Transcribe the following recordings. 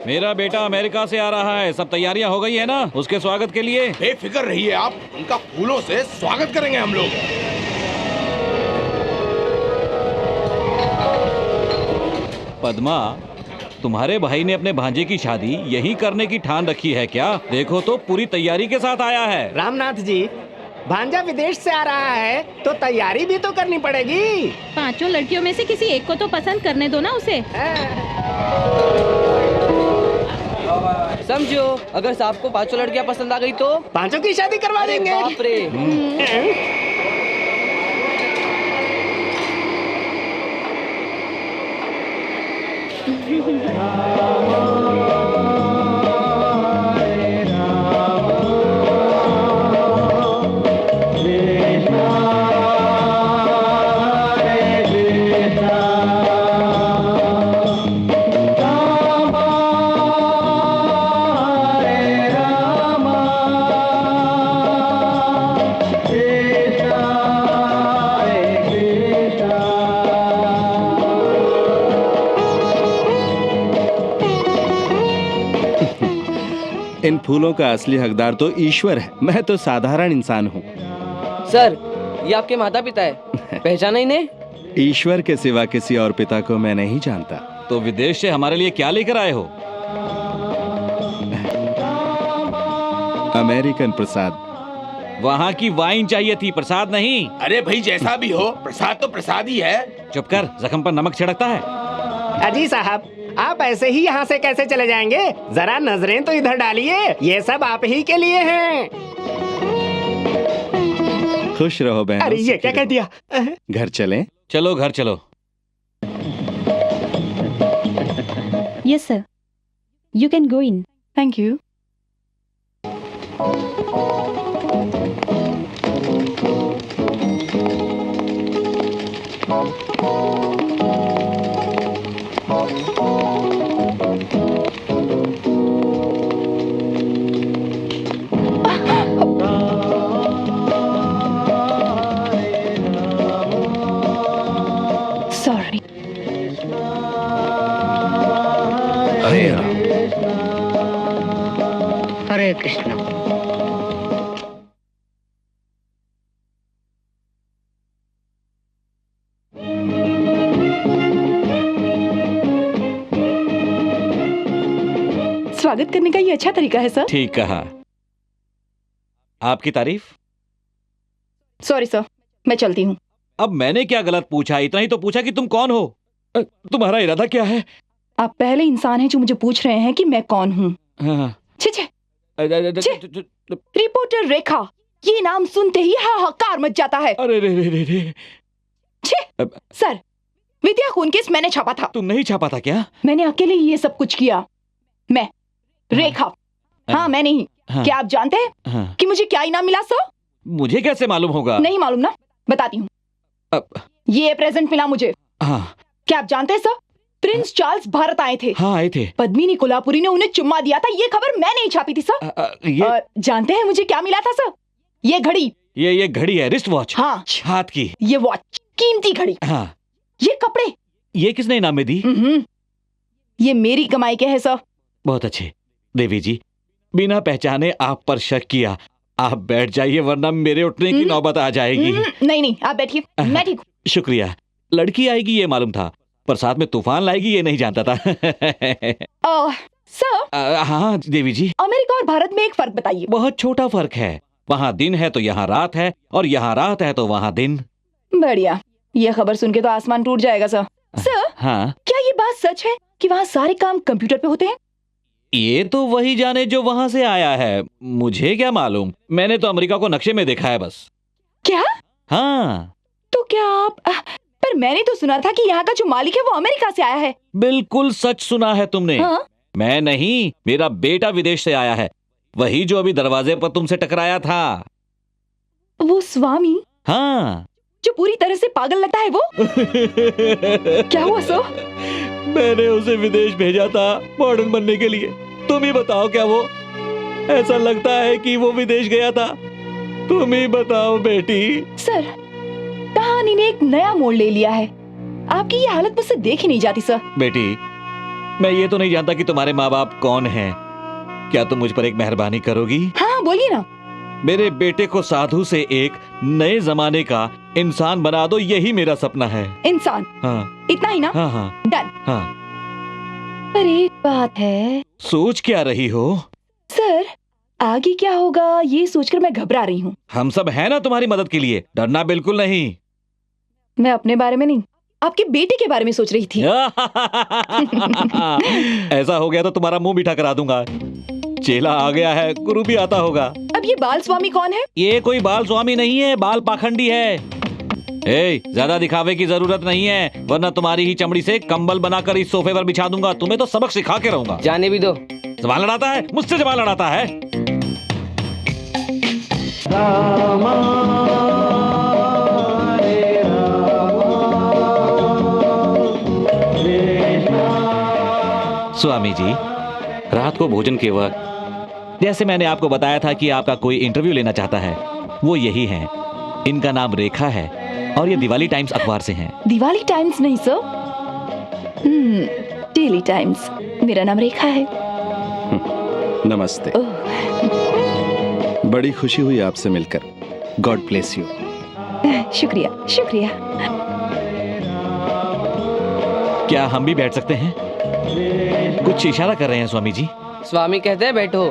मेरा बेटा अमेरिका से आ रहा है, सब तैयारियां हो गई है ना उसके स्वागत के लिए? बेफिक्र रहिए आप, उनका फूलों से स्वागत करेंगे हम लोग। पद्मा, तुम्हारे भाई ने अपने भांजे की शादी यही करने की ठान रखी है क्या? देखो तो पूरी तैयारी के साथ आया है। रामनाथ जी, भांजा विदेश से आ रहा है तो तैयारी भी तो करनी पड़ेगी। 5 लड़कियों में से किसी एक को तो पसंद करने दो ना उसे। समझो, अगर साहब को 5 लड़कियां पसंद आ गई तो 5 की शादी करवा देंगे। बाप रे। इन फूलों का असली हकदार तो ईश्वर है, मैं तो साधारण इंसान हूँ। सर, ये आपके माता पिता है, पहचाना इन्हें? ईश्वर के सिवा किसी और पिता को मैं नहीं जानता। तो विदेश से हमारे लिए क्या लेकर आए हो? अमेरिकन प्रसाद। वहाँ की वाइन चाहिए थी, प्रसाद नहीं। अरे भाई, जैसा भी हो, प्रसाद तो प्रसाद ही है। चुप कर, जख्म पर नमक छिड़कता है। अजी साहब, आप ऐसे ही यहाँ से कैसे चले जाएंगे? जरा नजरें तो इधर डालिए, ये सब आप ही के लिए हैं। खुश रहो बहन। अरे ये क्या कह दिया? घर चलें? चलो घर चलो। Yes sir, you can go in. Thank you. Sorry. Hare Ram. Hare Krishna. स्वागत करने का ये अच्छा तरीका है सर। ठीक कहा। आपकी तारीफ। सॉरी सर, मैं चलती हूँ। अब मैंने क्या गलत पूछा? इतना ही तो पूछा कि तुम कौन हो, तुम्हारा इरादा क्या है? आप पहले इंसान हैं जो मुझे पूछ रहे हैं कि मैं कौन हूँ। हाँ। छे छे, रिपोर्टर रेखा, ये नाम सुनते ही हाहाकार मच जाता है। अरे रे रे रे रे। छे, सर, विद्या खून केस मैंने छापा था। तुम नहीं छापा था क्या? मैंने अकेले ही ये सब कुछ किया। मैं रेखा, हाँ मैं नहीं। हाँ। क्या आप जानते हैं हाँ। कि मुझे क्या इनाम मिला सर? मुझे कैसे मालूम होगा? नहीं मालूम ना, बताती हूँ। ये प्रेजेंट मिला मुझे। हाँ। क्या आप जानते हैं सर, प्रिंस चार्ल्स भारत आए थे। हाँ आए थे। पद्मिनी कोल्हापुरी ने उन्हें चुम्मा दिया था, ये खबर मैं नहीं छापी थी सर। ये जानते हैं मुझे क्या मिला था सर? ये घड़ी। ये घड़ी है, रिस्ट वॉच। हाँ, हाथ की। ये वॉच, कीमती घड़ी। हाँ। ये कपड़े। ये किसने इनाम में दी? ये मेरी कमाई के है सर। बहुत अच्छे। देवी जी, बिना पहचाने आप पर शक किया। आप बैठ जाइए वरना मेरे उठने की नौबत आ जाएगी। नहीं नहीं, आप बैठिए, मैं ठीक हूँ। शुक्रिया। लड़की आएगी ये मालूम था, पर साथ में तूफान लाएगी ये नहीं जानता था। सर। हाँ देवी जी। अमेरिका और भारत में एक फर्क बताइए। बहुत छोटा फर्क है। वहाँ दिन है तो यहाँ रात है, और यहाँ रात है तो वहाँ दिन। बढ़िया, ये खबर सुन के तो आसमान टूट जाएगा सर। सर, हाँ, क्या ये बात सच है कि वहाँ सारे काम कंप्यूटर पे होते हैं? ये तो वही जाने जो वहाँ से आया है, मुझे क्या मालूम। मैंने तो अमेरिका को नक्शे में देखा है बस। क्या? हाँ। तो क्या आप पर मैंने तो सुना था कि यहाँ का जो मालिक है वो अमेरिका से आया है। बिल्कुल सच सुना है तुमने। हाँ? मैं नहीं, मेरा बेटा विदेश से आया है, वही जो अभी दरवाजे पर तुमसे टकराया था। वो स्वामी? हाँ। जो पूरी तरह से पागल लगता है वो? क्या हुआ सर? मैंने उसे विदेश भेजा था मॉडर्न बनने के लिए। तुम ही बताओ, क्या वो ऐसा लगता है कि वो विदेश गया था? तुम ही बताओ बेटी। सर, कहानी ने एक नया मोड़ ले लिया है। आपकी ये हालत मुझसे देखी नहीं जाती सर। बेटी, मैं ये तो नहीं जानता कि तुम्हारे माँ बाप कौन हैं। क्या तुम मुझ पर एक मेहरबानी करोगी? हाँ बोलिए ना। मेरे बेटे को साधु से एक नए जमाने का इंसान बना दो, यही मेरा सपना है। इंसान? हाँ इतना ही ना? हाँ हाँ डन। हाँ। पर एक बात है। सोच क्या रही हो? सर आगे क्या होगा ये सोचकर मैं घबरा रही हूँ। हम सब हैं ना तुम्हारी मदद के लिए, डरना बिल्कुल नहीं। मैं अपने बारे में नहीं, आपके बेटे के बारे में सोच रही थी। ऐसा हो गया तो तुम्हारा मुंह मीठा करा दूंगा। चेला आ गया है, गुरु भी आता होगा। अब ये बाल स्वामी कौन है? ये कोई बाल स्वामी नहीं है, बाल पाखंडी है। ज्यादा दिखावे की जरूरत नहीं है, वरना तुम्हारी ही चमड़ी से कंबल बनाकर इस सोफे पर बिछा दूंगा। तुम्हें तो सबक सिखा के रहूंगा। जाने भी दो। जबान लड़ाता है, मुझसे जबान लड़ाता है। स्वामी जी, रात को भोजन के वक्त जैसे मैंने आपको बताया था कि आपका कोई इंटरव्यू लेना चाहता है, वो यही है। इनका नाम रेखा है और ये दिवाली टाइम्स अखबार से हैं। दिवाली टाइम्स नहीं सर, डेली टाइम्स। मेरा नाम रेखा है। नमस्ते। बड़ी खुशी हुई आपसे मिलकर। God bless you. शुक्रिया शुक्रिया। क्या हम भी बैठ सकते हैं? कुछ इशारा कर रहे हैं स्वामी जी। स्वामी कहते हैं बैठो।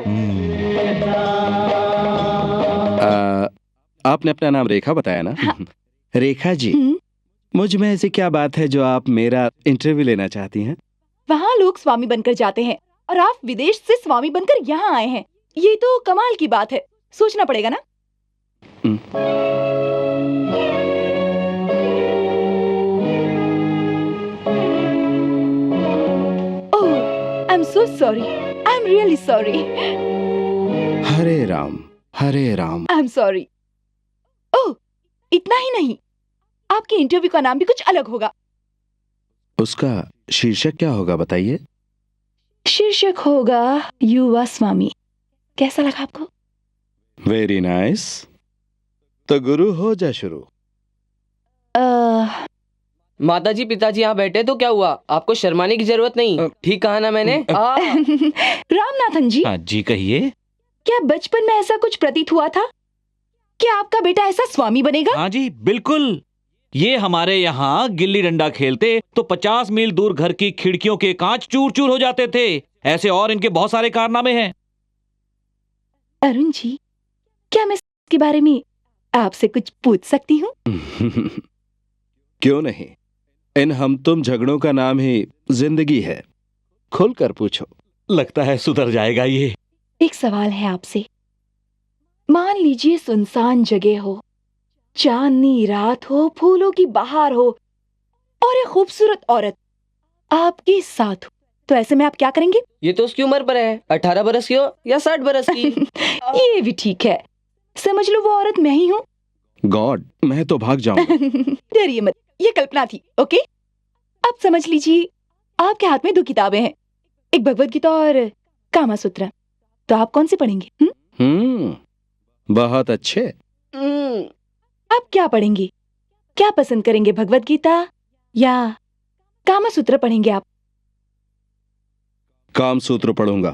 आपने अपना नाम रेखा बताया ना? हाँ। रेखा जी, मुझ में ऐसी क्या बात है जो आप मेरा इंटरव्यू लेना चाहती हैं? वहाँ लोग स्वामी बनकर जाते हैं और आप विदेश से स्वामी बनकर यहाँ आए हैं। ये तो कमाल की बात है, सोचना पड़ेगा ना। Oh, I am so sorry. I am really sorry. Hare Ram Hare Ram. I am sorry. Oh, इतना ही नहीं, आपके इंटरव्यू का नाम भी कुछ अलग होगा। उसका शीर्षक क्या होगा बताइए? शीर्षक होगा युवा स्वामी। कैसा लगा आपको? Very nice. तो गुरु हो जा शुरू। माताजी पिताजी यहाँ बैठे तो क्या हुआ? आपको शर्माने की जरूरत नहीं। ठीक कहा ना मैंने? रामनाथन जी, हाँ जी कहिए। क्या बचपन में ऐसा कुछ प्रतीत हुआ था कि आपका बेटा ऐसा स्वामी बनेगा? हाँ जी बिल्कुल। ये हमारे यहाँ गिल्ली डंडा खेलते तो 50 मील दूर घर की खिड़कियों के कांच चूर चूर हो जाते थे। ऐसे और इनके बहुत सारे कारनामे हैं। अरुण जी, क्या मैं इसके बारे में आपसे कुछ पूछ सकती हूँ? क्यों नहीं, इन हम तुम झगड़ों का नाम ही जिंदगी है। खुलकर पूछो। लगता है सुधर जाएगा ये। एक सवाल है आपसे। मान लीजिए सुनसान जगह हो, चांदनी रात हो, फूलों की बहार हो और एक खूबसूरत औरत आपके साथ हो, तो ऐसे में आप क्या करेंगे? ये तो उसकी उम्र पर है, 18 बरस की हो या 60 बरस की। ये भी ठीक है। समझ लो वो औरत मैं ही हूँ। गॉड, मैं तो भाग जाऊंगा। डरिए मत, ये कल्पना थी। ओके, अब समझ लीजिए आपके हाथ में 2 किताबें हैं, एक भगवद गीता और कामा सूत्र। तो आप कौन सी पढ़ेंगे? बहुत अच्छे। आप क्या पढ़ेंगे? क्या पसंद करेंगे, भगवद गीता या कामा सूत्र पढ़ेंगे आप? काम सूत्र पढ़ूंगा।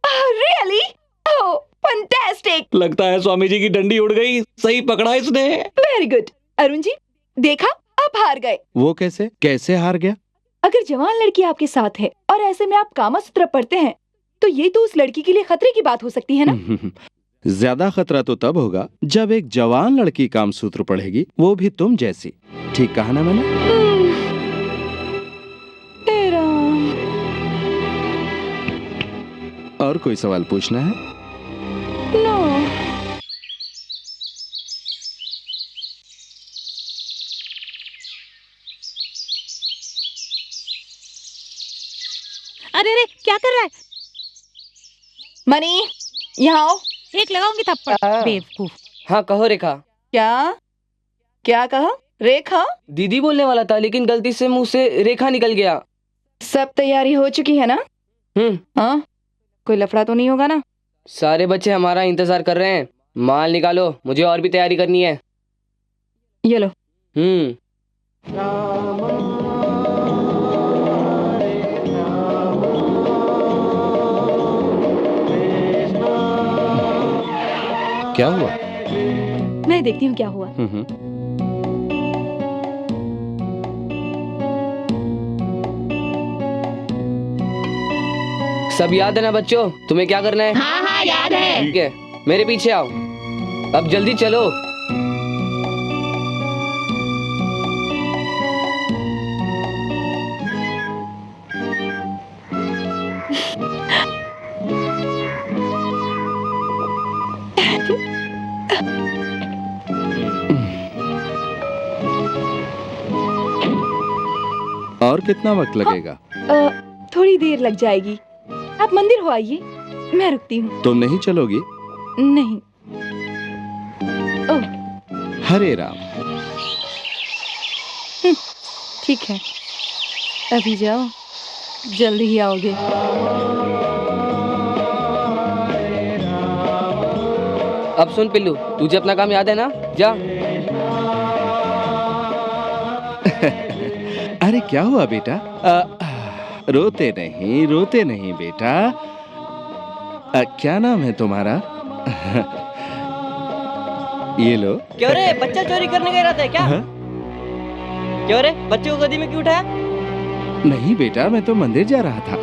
रियली? Oh fantastic. लगता है स्वामी जी की डंडी उड़ गई। सही पकड़ा इसने। Very good. अरुण जी, देखा, आप हार गए। वो कैसे कैसे हार गया? अगर जवान लड़की आपके साथ है और ऐसे में आप कामा सूत्र पढ़ते हैं, तो ये तो उस लड़की के लिए खतरे की बात हो सकती है ना? ज्यादा खतरा तो तब होगा जब एक जवान लड़की काम सूत्र पढ़ेगी, वो भी तुम जैसी। ठीक कहा ना मैंने? हे राम। और कोई सवाल पूछना है? नो। अरे अरे क्या कर रहा है? मनी, यहाँ आओ। एक लगाऊंगी थप्पड़, बेवकूफ। हाँ कहो रेखा। क्या क्या कहा? रेखा? दीदी बोलने वाला था लेकिन गलती से मुंह से रेखा निकल गया। सब तैयारी हो चुकी है ना? हाँ, कोई लफड़ा तो नहीं होगा ना? सारे बच्चे हमारा इंतजार कर रहे हैं। माल निकालो, मुझे और भी तैयारी करनी है। ये लो। क्या हुआ? मैं देखती हूँ क्या हुआ। सब याद है ना बच्चों? तुम्हें क्या करना है? हाँ याद है। ठीक है, मेरे पीछे आओ। अब जल्दी चलो। और कितना वक्त लगेगा? थोड़ी देर लग जाएगी। आप मंदिर हो आइए, मैं रुकती हूँ। तुम नहीं चलोगी? नहीं। हरे राम। ठीक है, अभी जाओ, जल्दी ही आओगे। अब सुन पिल्लू, तुझे अपना काम याद है ना? जा। अरे क्या हुआ बेटा? रोते नहीं बेटा। क्या नाम है तुम्हारा? ये लो। क्यों रे, बच्चा चोरी करने गया था क्या? हाँ? क्यों रे, बच्चे को गोदी में क्यों उठाया? नहीं बेटा, मैं तो मंदिर जा रहा था।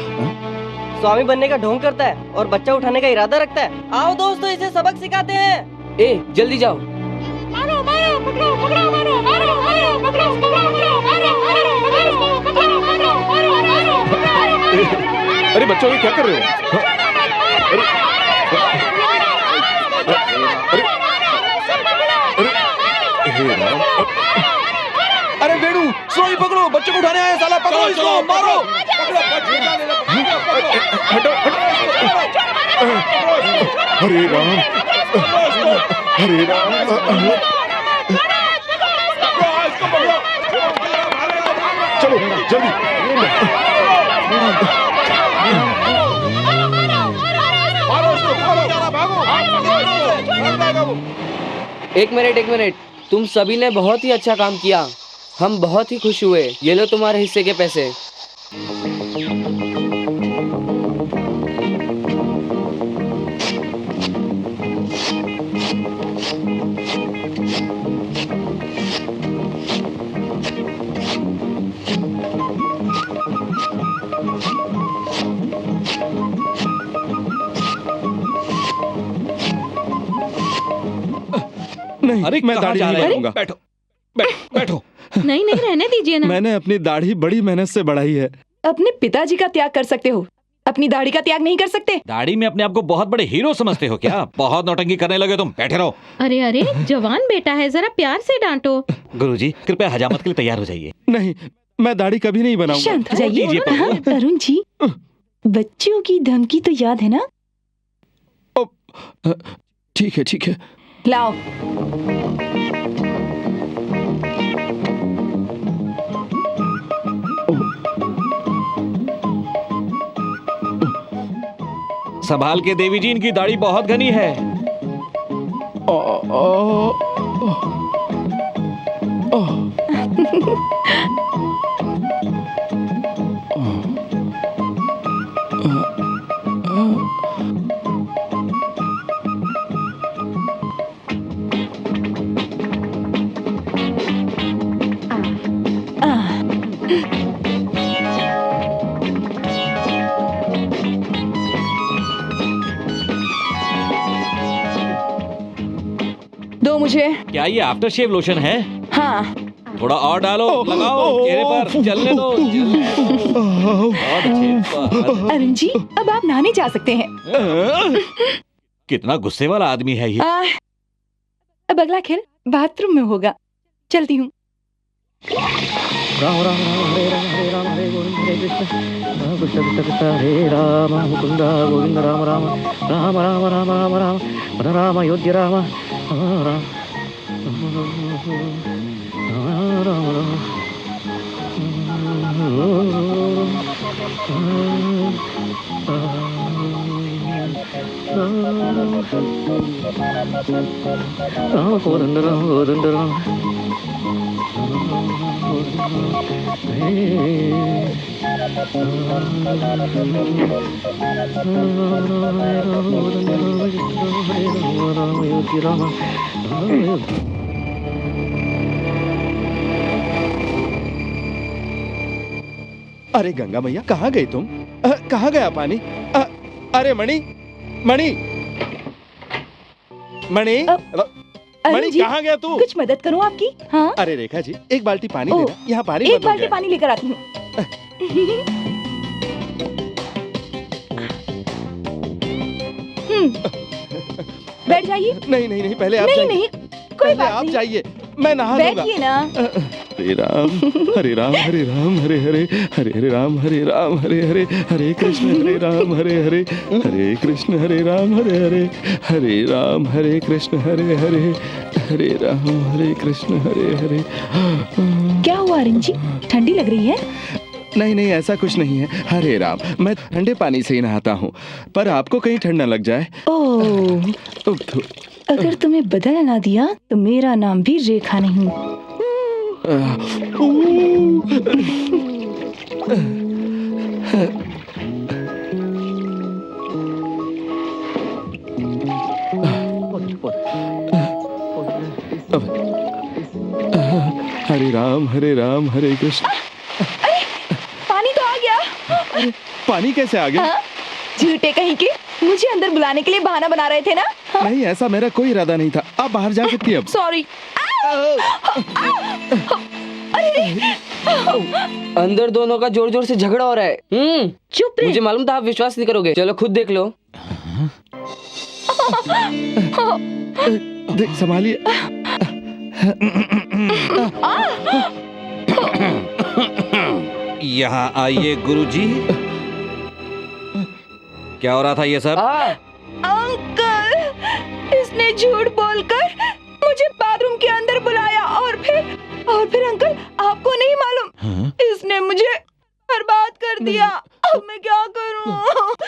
स्वामी बनने का ढोंग करता है और बच्चा उठाने का इरादा रखता है। आओ दोस्तों, इसे सबक सिखाते हैं। ए, जल्दी जाओ। मारो मारो, पकड़ो पकड़ो, मारो मारो मारो, पकड़ो पकड़ो, मारो मारो मारो, पकड़ो पकड़ो, मारो मारो मारो। अरे बच्चों, ये क्या कर रहे हो? अरे वेणु, सोई पकड़ो, बच्चों को उठाने आए, साला पकड़ो इसको, मारो। हटो हरे राम, हरे राम। चलो जल्दी। एक मिनट, तुम सभी ने बहुत ही अच्छा काम किया। हम बहुत ही खुश हुए। ये लो तुम्हारे हिस्से के पैसे। नहीं, अरे मैं कहाँ दाढ़ी जा नहीं रहे हो? बनाऊंगा। बैठो बैठो। नहीं नहीं, रहने दीजिए ना। मैंने अपनी दाढ़ी बड़ी मेहनत से बढ़ाई है। अपने पिताजी का त्याग कर सकते हो, अपनी दाढ़ी का त्याग नहीं कर सकते। दाढ़ी में अपने आप को बहुत बड़े हीरो समझते हो क्या? बहुत नौटंकी करने लगे तुम। बैठे रहो। अरे अरे, जवान बेटा है, जरा प्यार से डांटो। गुरुजी, कृपया हजामत के लिए तैयार हो जाइए। नहीं, मैं दाढ़ी कभी नहीं बनाऊंगा। शांत हो जाइए। दीजिए पप्पू। हाँ, अरुण जी, बच्चों की धमकी तो याद है ना? ठीक है। लाओ। संभाल के देवी जी, इनकी दाढ़ी बहुत घनी है। दो मुझे। क्या ये आफ्टर शेव लोशन है? हाँ। थोड़ा और डालो, लगाओ चेहरे पर, जलने दो। बहुत अच्छे। अरुण जी, अब आप नहाने जा सकते हैं। कितना गुस्से वाला आदमी है ये। अब अगला खेल बाथरूम में होगा। चलती हूँ। राम राम राम हरे राम हरे राम हरे गोविंद हरे कृष्ण राम कृष्ण कृष्ण कृष्ण हरे राम मुकुंद गोविंद राम राम राम राम राम राम राम राम अयोध्या राम राम राम गोविंद राम अरे गंगा मैया, कहाँ गई तुम? कहाँ गया पानी? अरे मणि, मणि, मणि, अरुण मणि, जी, कहाँ गया तू? कुछ मदद करूं आपकी? हाँ, अरे रेखा जी, एक बाल्टी पानी ओ, देना, यहाँ पानी एक मत रुक बाल्टी जाए। पानी लेकर आती हूँ। बैठ जाइए। नहीं नहीं नहीं, पहले आप नहीं जाइए। नहीं, कोई पहले बात आप नहीं, जाइए, मैं नहा लूंगा। बैठिए ना। हरे राम हरे राम हरे राम हरे हरे हरे हरे राम हरे राम हरे हरे हरे कृष्ण हरे राम हरे हरे हरे कृष्ण हरे राम हरे हरे हरे राम हरे कृष्ण हरे हरे हरे राम हरे कृष्ण हरे हरे। क्या हुआ अरुण जी, ठंडी लग रही है? नहीं नहीं, ऐसा कुछ नहीं है। हरे राम, मैं ठंडे पानी से ही नहाता हूँ, पर आपको कहीं ठंड न लग जाए। ओह, अगर तुम्हें बदल ना दिया तो मेरा नाम भी रेखा नहीं। हरे राम हरे कृष्ण। पानी तो आ गया। पानी कैसे आ गया? हाँ? झूठे कहीं के, मुझे अंदर बुलाने के लिए बहाना बना रहे थे ना? हाँ? नहीं, ऐसा मेरा कोई इरादा नहीं था। आप बाहर जा सकती हैं अब। सॉरी। अंदर दोनों का जोर जोर से झगड़ा हो रहा है। चुप रहे। मुझे मालूम था आप विश्वास नहीं करोगे। चलो खुद देख लो। संभालिए। यहाँ आइए गुरुजी। क्या हो रहा था ये सब? अंकल, इसने झूठ बोलकर मुझे बाथरूम के अंदर बुलाया और फिर अंकल, आपको नहीं मालूम, इसने मुझे बर्बाद कर दिया। अब मैं क्या करूं?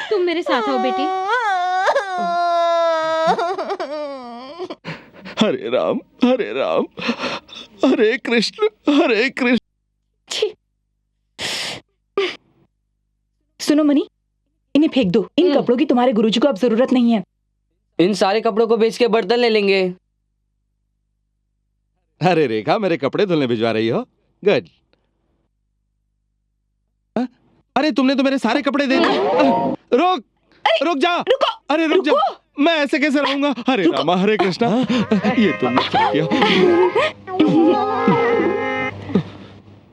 तुम मेरे साथ आओ बेटी। हरे राम हरे कृष्ण हरे कृष्ण। सुनो मनी, इन्हें फेंक दो। इन कपड़ों की तुम्हारे गुरुजी को अब जरूरत नहीं है। इन सारे कपड़ों को बेच के बर्तन ले लेंगे। अरे रेखा, मेरे कपड़े धुलने भिजवा रही हो? गुड। अरे तुमने तो मेरे सारे कपड़े दे दिए। रुक जा। अरे रुक जा, मैं ऐसे कैसे रहूंगा? हरे रामा हरे कृष्णा। ये तुमने क्या किया?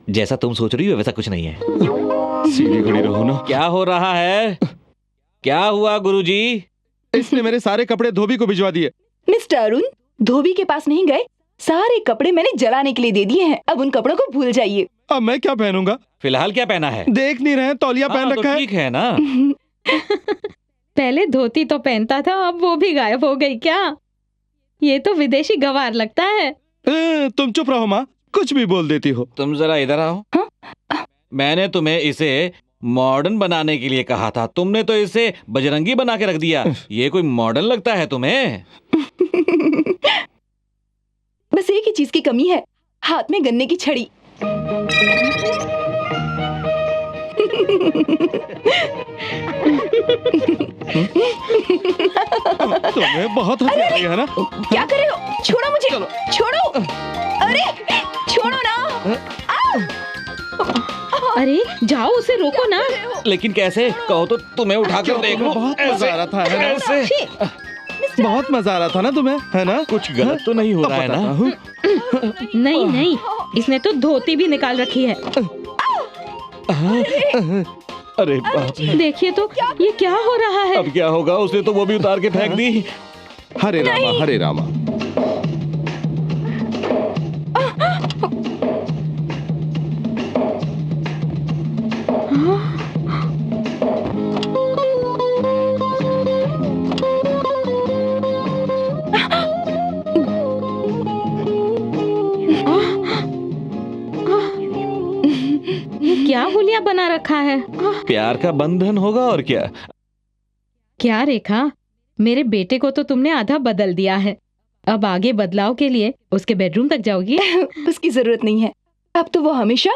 जैसा तुम सोच रही हो वैसा कुछ नहीं है। सीधी खड़ी रहो ना। क्या हो रहा है? क्या हुआ गुरुजी? इसने मेरे सारे कपड़े धोबी को भिजवा दिए। मिस्टर अरुण, धोबी के पास नहीं गए। सारे कपड़े मैंने जलाने के लिए दे दिए हैं। अब उन कपड़ों को भूल जाइए। अब मैं क्या पहनूंगा? फिलहाल क्या पहना है? देख नहीं रहे, तौलिया पहन हाँ, रखा तो है। ठीक है ना। पहले धोती तो पहनता था, अब वो भी गायब हो गई क्या? ये तो विदेशी गवार लगता है। तुम चुप रहो माँ, कुछ भी बोल देती हो। तुम जरा इधर आओ। मैंने तुम्हें इसे मॉडर्न बनाने के लिए कहा था, तुमने तो इसे बजरंगी बना के रख दिया। ये कोई मॉडर्न लगता है तुम्हें? बस एक ही चीज की कमी है, हाथ में गन्ने की छड़ी। तुम्हें बहुत हंसी आ रही है ना? क्या कर रहे हो? छोड़ो मुझे, छोड़ो। अरे छोड़ो ना। अरे जाओ, उसे रोको ना। लेकिन कैसे? कहो तो तुम्हें उठाकर देख लो। बहुत मजा आ रहा था, है ना? ऐसे बहुत मजा आ रहा था ना तुम्हें, है ना? कुछ गलत तो नहीं हो अब रहा है बताता ना? हूँ। नहीं नहीं, इसने तो धोती भी निकाल रखी है। अरे बाप रे। देखिए तो ये क्या हो रहा है? अब क्या होगा? उसने तो वो भी उतार के फेंक दी। हरे रामा हरे रामा। ये क्या हुलिया बना रखा है? प्यार का बंधन होगा और क्या। क्या रेखा, मेरे बेटे को तो तुमने आधा बदल दिया है। अब आगे बदलाव के लिए उसके बेडरूम तक जाओगी? उसकी जरूरत नहीं है। अब तो वो हमेशा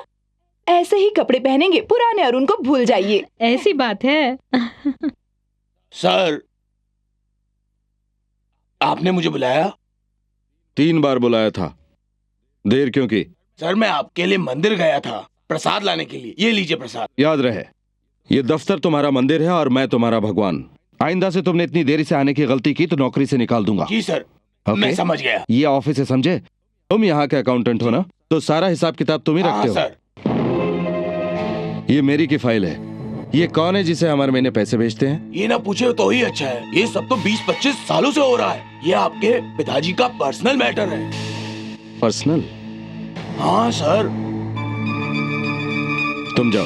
ऐसे ही कपड़े पहनेंगे। पुराने अरुण को भूल जाइए। ऐसी बात है। सर, आपने मुझे बुलाया? 3 बार बुलाया था, देर क्यों की? सर, मैं आपके लिए मंदिर गया था प्रसाद लाने के लिए। ये लीजिए प्रसाद। याद रहे, ये दफ्तर तुम्हारा मंदिर है और मैं तुम्हारा भगवान। आइंदा से तुमने इतनी देरी से आने की गलती की तो नौकरी से निकाल दूंगा। जी सर, ओके? मैं समझ गया। ये ऑफिस है, समझे? तुम यहाँ के अकाउंटेंट हो ना, तो सारा हिसाब किताब तुम ही हाँ रखते हो। सर। ये मेरी की फाइल है। ये कौन है जिसे हमारे महीने पैसे भेजते हैं? ये ना पूछे तो ही अच्छा है। ये सब तो 20-25 सालों से हो रहा है। ये आपके पिताजी का पर्सनल मैटर है। पर्सनल? हाँ सर। तुम जाओ।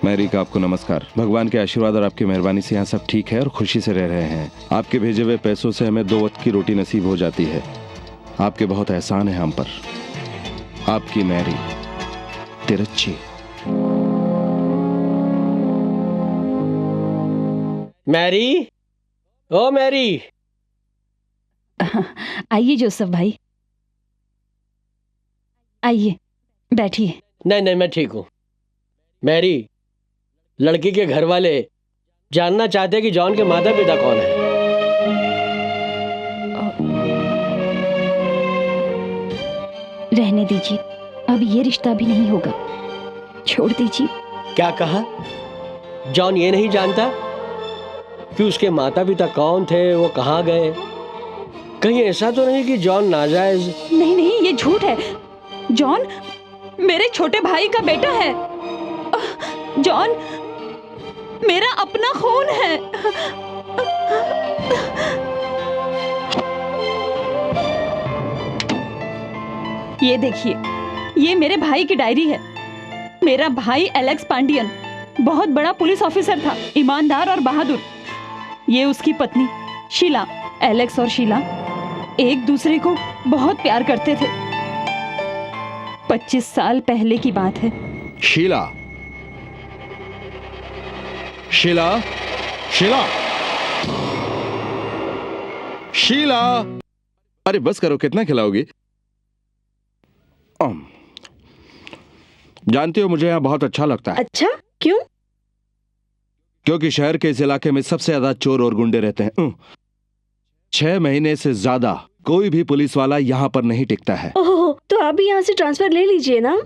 मैरी का आपको नमस्कार। भगवान के आशीर्वाद और आपकी मेहरबानी से यहाँ सब ठीक है और खुशी से रह रहे हैं। आपके भेजे हुए पैसों से हमें 2 वक्त की रोटी नसीब हो जाती है। आपके बहुत एहसान है हम पर। आपकी मैरी तिरच्छी। मैरी, ओ मैरी। आइए जोसेफ भाई, आइए बैठिए। नहीं नहीं, मैं ठीक हूँ। मैरी, लड़की के घर वाले जानना चाहते हैं कि जॉन के माता पिता कौन है। रहने दीजिए, अब ये रिश्ता भी नहीं होगा, छोड़ दीजिए। क्या कहा? जॉन ये नहीं जानता कि उसके माता पिता कौन थे, वो कहाँ गए? कहीं ऐसा तो नहीं कि जॉन नाजायज? नहीं नहीं, ये झूठ है। जॉन मेरे छोटे भाई का बेटा है। जॉन मेरा अपना खून है। ये देखिए, ये मेरे भाई की डायरी है। मेरा भाई एलेक्स पांडियन बहुत बड़ा पुलिस ऑफिसर था, ईमानदार और बहादुर। ये उसकी पत्नी शीला। एलेक्स और शीला एक दूसरे को बहुत प्यार करते थे। 25 साल पहले की बात है। शीला, शीला, शीला, शीला। अरे बस करो, कितना खिलाओगी? जानती हो, मुझे यहाँ बहुत अच्छा लगता है। अच्छा, क्यों? क्योंकि शहर के इस इलाके में सबसे ज्यादा चोर और गुंडे रहते हैं। 6 महीने से ज्यादा कोई भी पुलिस वाला यहाँ पर नहीं टिकता है। ओहो, तो आप भी यहाँ से ट्रांसफर ले लीजिए ना।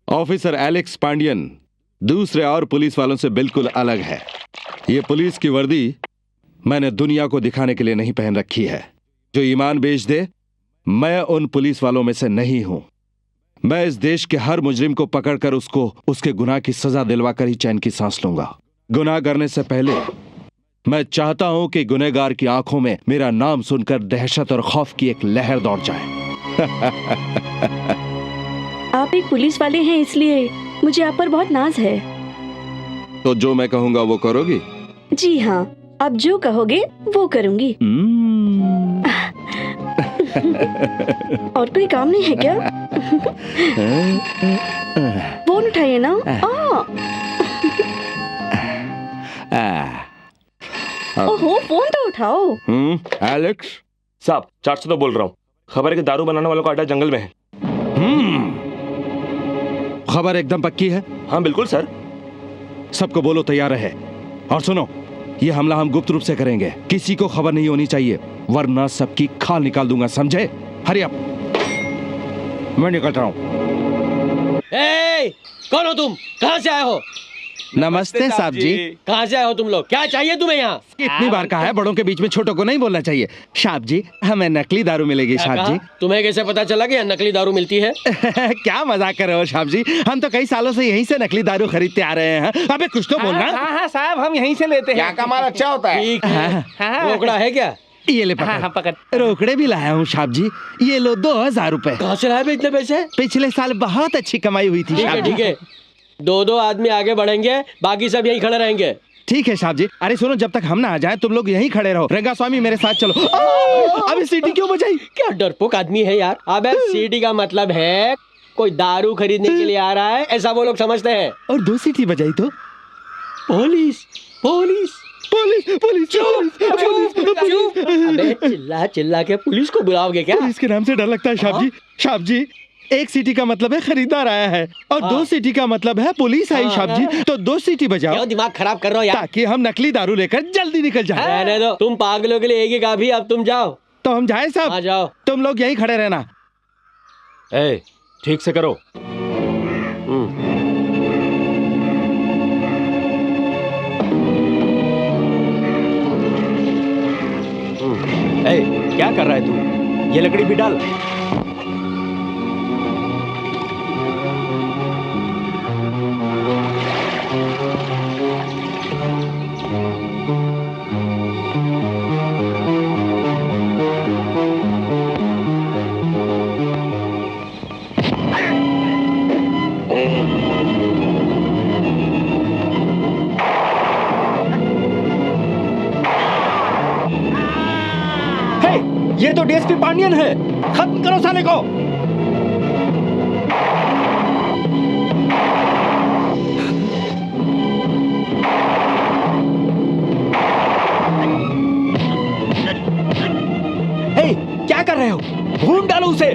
ऑफिसर एलेक्स पांडियन दूसरे और पुलिस वालों से बिल्कुल अलग है। ये पुलिस की वर्दी मैंने दुनिया को दिखाने के लिए नहीं पहन रखी है। जो ईमान बेच दे, मैं उन पुलिस वालों में से नहीं हूं। मैं इस देश के हर मुजरिम को पकड़कर उसको उसके गुनाह की सजा दिलवाकर ही चैन की सांस लूंगा। गुनाह करने से पहले मैं चाहता हूं कि गुनहगार की आंखों में मेरा नाम सुनकर दहशत और खौफ की एक लहर दौड़ जाए। आप एक पुलिस वाले हैं, इसलिए मुझे आप पर बहुत नाज है। तो जो मैं कहूंगा वो करोगी? जी हाँ, आप जो कहोगे वो करूंगी। और कोई काम नहीं है क्या? फोन उठाइए ना। ओहो, फोन तो उठाओ। एलेक्स साहब, 400 तो बोल रहा हूँ। खबर है कि दारू बनाने वालों का अड्डा जंगल में है। खबर एकदम पक्की है? हाँ बिल्कुल सर। सबको बोलो तैयार रहे। और सुनो, ये हमला हम गुप्त रूप से करेंगे, किसी को खबर नहीं होनी चाहिए, वरना सबकी खाल निकाल दूंगा, समझे? हरी अप, मैं निकल रहा हूँ। कौन हो तुम? कहाँ से आए हो? नमस्ते साहब जी। कहाँ से आए हो तुम लोग? क्या चाहिए तुम्हें यहाँ? इतनी बार कहा है, बड़ों के बीच में छोटों को नहीं बोलना चाहिए। साहब जी, हमें नकली दारू मिलेगी। साहब जी, तुम्हें कैसे पता चला कि यहाँ नकली दारू मिलती है? क्या मजाक कर रहे हो साहब जी? हम तो कई सालों से यहीं से नकली दारू खरीदते आ रहे हैं। अबे कुछ तो बोलना। हाँ साहब, हम यहीं से लेते हैं। क्या का माल अच्छा होता है? ठीक है। रोकड़ा है क्या? ये ले पकड़। रोकड़े भी लाया हूँ साहब जी। ये लो 2000 रुपए। कहाँ से लाए बे इतने पैसे? पिछले साल बहुत अच्छी कमाई हुई थी। ठीक है, 2-2 आदमी आगे बढ़ेंगे, बाकी सब यहीं खड़े रहेंगे। ठीक है साहब जी। अरे सुनो, जब तक हम ना आ जाए तुम लोग यहीं खड़े रहो। रंगा स्वामी मेरे साथ चलो। अबे सीटी क्यों बजाई? क्या डरपोक आदमी है यार। अबे सीटी का मतलब है कोई दारू खरीदने के लिए आ रहा है, ऐसा वो लोग समझते हैं। और 2 सीटी बजाई तो पुलिस पुलिस पुलिस पुलिस अबे चिल्ला चिल्ला के पुलिस को बुलाओगे क्या? पुलिस के नाम से डर लगता है साहब जी। एक सीटी का मतलब है खरीदार आया है और 2 सीटी का मतलब है पुलिस आई साहब जी। तो 2 सीटी बजाओ। क्यों दिमाग खराब कर रहे हो यार? ताकि हम नकली दारू लेकर जल्दी निकल जाए। रहने दो, तुम पागलों के लिए एक ही काफी, अब तुम जाओ। तो हम जाए साहब? जाओ। तुम लोग यहीं खड़े रहना। ठीक से करो। क्या कर रहा है तू? ये लकड़ी भी डाल। ये तो डीएसपी पांडियन है, खत्म करो साले को। क्या कर रहे हो? भून डालो उसे।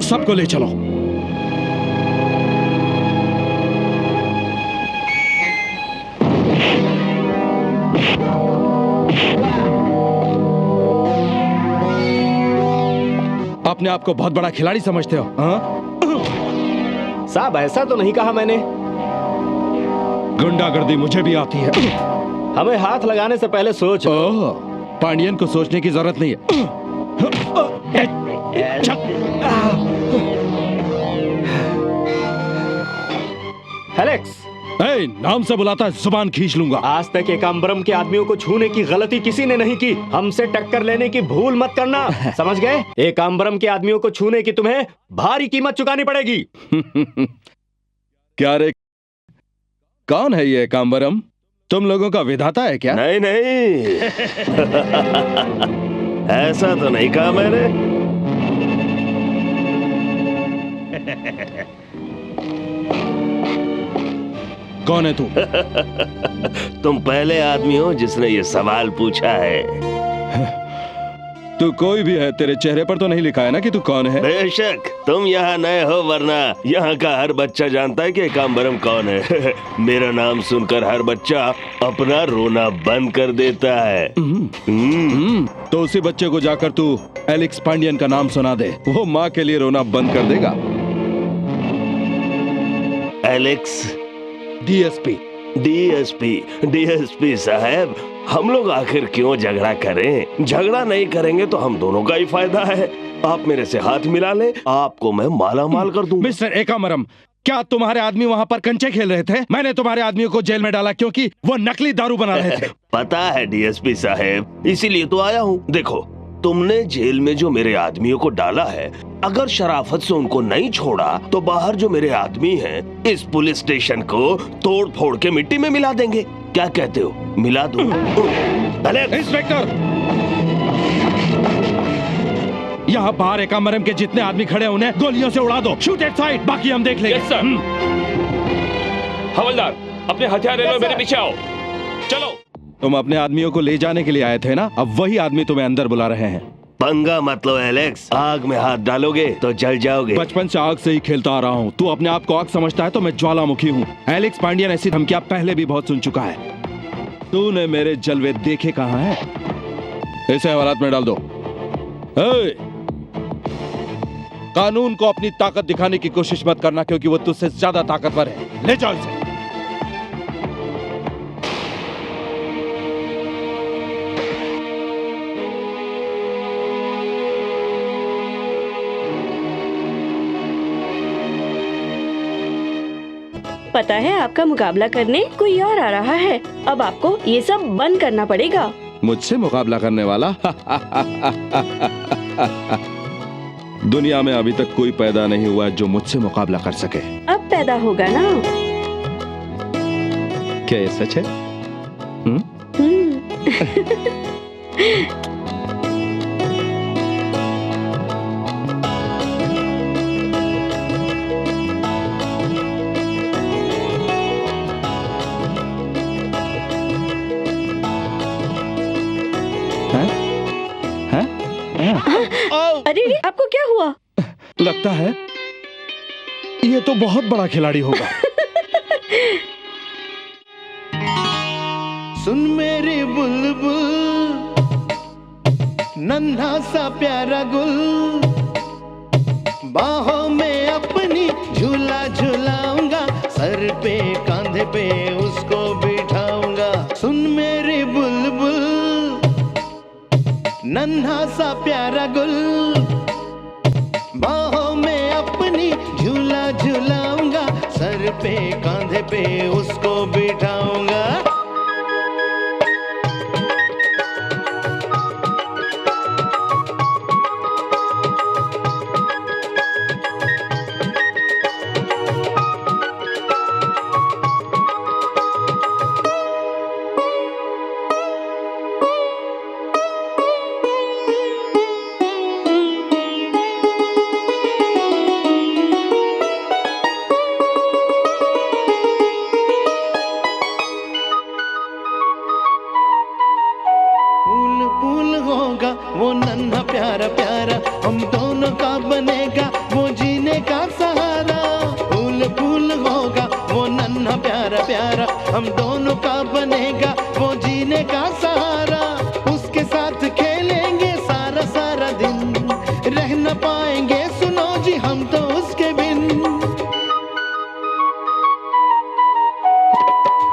सबको ले चलो। अपने आप को बहुत बड़ा खिलाड़ी समझते हो? साहब ऐसा तो नहीं कहा मैंने। गुंडागर्दी मुझे भी आती है। हमें हाथ लगाने से पहले सोच। पांडियन को सोचने की जरूरत नहीं है। एलेक्स, नाम से बुलाता है जुबान खींच लूंगा। आज तक एकाम्बरम के आदमियों को छूने की गलती किसी ने नहीं की। हमसे टक्कर लेने की भूल मत करना, समझ गए? एकाम्बरम के आदमियों को छूने की तुम्हें भारी कीमत चुकानी पड़ेगी। क्या रे, कौन है ये एकाम्बरम? तुम लोगों का विधाता है क्या? नहीं नहीं ऐसा तो नहीं कहा मैंने। कौन है तू? तुम पहले आदमी हो जिसने ये सवाल पूछा है। तू कोई भी है, तेरे चेहरे पर तो नहीं लिखा है ना कि तू कौन है? बेशक तुम यहाँ नए हो, वरना यहाँ का हर बच्चा जानता है कि एकाम्बरम कौन है। मेरा नाम सुनकर हर बच्चा अपना रोना बंद कर देता है। तो उसी बच्चे को जाकर तू एलेक्स पांडियन का नाम सुना दे, वो माँ के लिए रोना बंद कर देगा। एलेक्स डीएसपी डीएसपी साहब, हम लोग आखिर क्यों झगड़ा करें? झगड़ा नहीं करेंगे तो हम दोनों का ही फायदा है। आप मेरे से हाथ मिला लें, आपको मैं माला माल कर दूं। मिस्टर एकाम्बरम, क्या तुम्हारे आदमी वहाँ पर कंचे खेल रहे थे? मैंने तुम्हारे आदमियों को जेल में डाला क्योंकि वो नकली दारू बना रहे थे। पता है डीएसपी साहब, इसीलिए तो आया हूँ। देखो, तुमने जेल में जो मेरे आदमियों को डाला है, अगर शराफत से उनको नहीं छोड़ा तो बाहर जो मेरे आदमी हैं, इस पुलिस स्टेशन को तोड़ फोड़ के मिट्टी में मिला देंगे। क्या कहते हो? मिला दूं? इंस्पेक्टर, यहाँ बाहर एकाम्बरम के जितने आदमी खड़े हैं उन्हें गोलियों से उड़ा दो। शूट एट साइड, बाकी हम देख लेंगे। Yes sir. हवलदार, अपने हथियार ले लो, मेरे पीछे आओ। चलो। तुम अपने आदमियों को ले जाने के लिए आए थे ना, अब वही आदमी तुम्हें अंदर बुला रहे हैं। पंगा मत लो एलेक्स, आग में हाथ डालोगे तो जल जाओगे। बचपन से आग से ही खेलता आ रहा हूँ। तू अपने आप को आग समझता है तो मैं ज्वालामुखी हूँ। एलेक्स पांडियन ऐसी धमकियां पहले भी बहुत सुन चुका है। तूने मेरे जलवे देखे कहां हैं? इसे हवालात में डाल दो। ए! कानून को अपनी ताकत दिखाने की कोशिश मत करना, क्योंकि वो तुझसे ज्यादा ताकतवर है। ले जाओ इसे। पता है आपका मुकाबला करने कोई और आ रहा है। अब आपको ये सब बंद करना पड़ेगा। मुझसे मुकाबला करने वाला? दुनिया में अभी तक कोई पैदा नहीं हुआ जो मुझसे मुकाबला कर सके। अब पैदा होगा ना। क्या ये सच है? अरे आपको क्या हुआ? लगता है ये तो बहुत बड़ा खिलाड़ी होगा। सुन मेरी बुलबुल, नन्हा सा प्यारा गुल, बाहों में अपनी झूला झुलाऊंगा, सर पे कांधे पे उसको बिठाऊंगा। सुन मेरी बुलबुल, नन्हा सा प्यारा गुल, बाहों में अपनी झूला झुलाऊंगा, सर पे कांधे पे उसको बिठाऊंगा। वो नन्हा प्यारा प्यारा, हम दोनों का बनेगा वो जीने का सहारा। फूल फूल होगा वो नन्हा प्यारा प्यारा, हम दोनों का बनेगा वो जीने का सहारा। उसके साथ खेलेंगे सारा सारा दिन, रह न पाएंगे सुनो जी हम तो उसके बिन।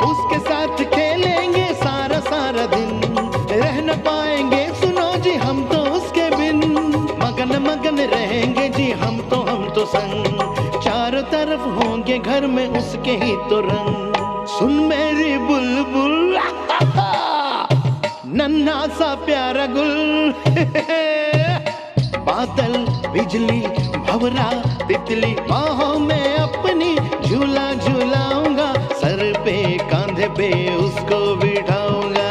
उसके साथ खेलेंगे सारा सारा दिन, रह न पाएंगे सुनो जी हम तो उसके बिन। मगन मगन रहेंगे जी हम तो संग, चारों तरफ होंगे घर में उसके ही तो रंग। सुन मेरी बुलबुल, नन्हा सा प्यारा गुल, बादल बिजली भंवरा तितली, बाहों में अपनी झूला झूलाऊंगा, सर पे कांधे पे उसको बिठाऊंगा।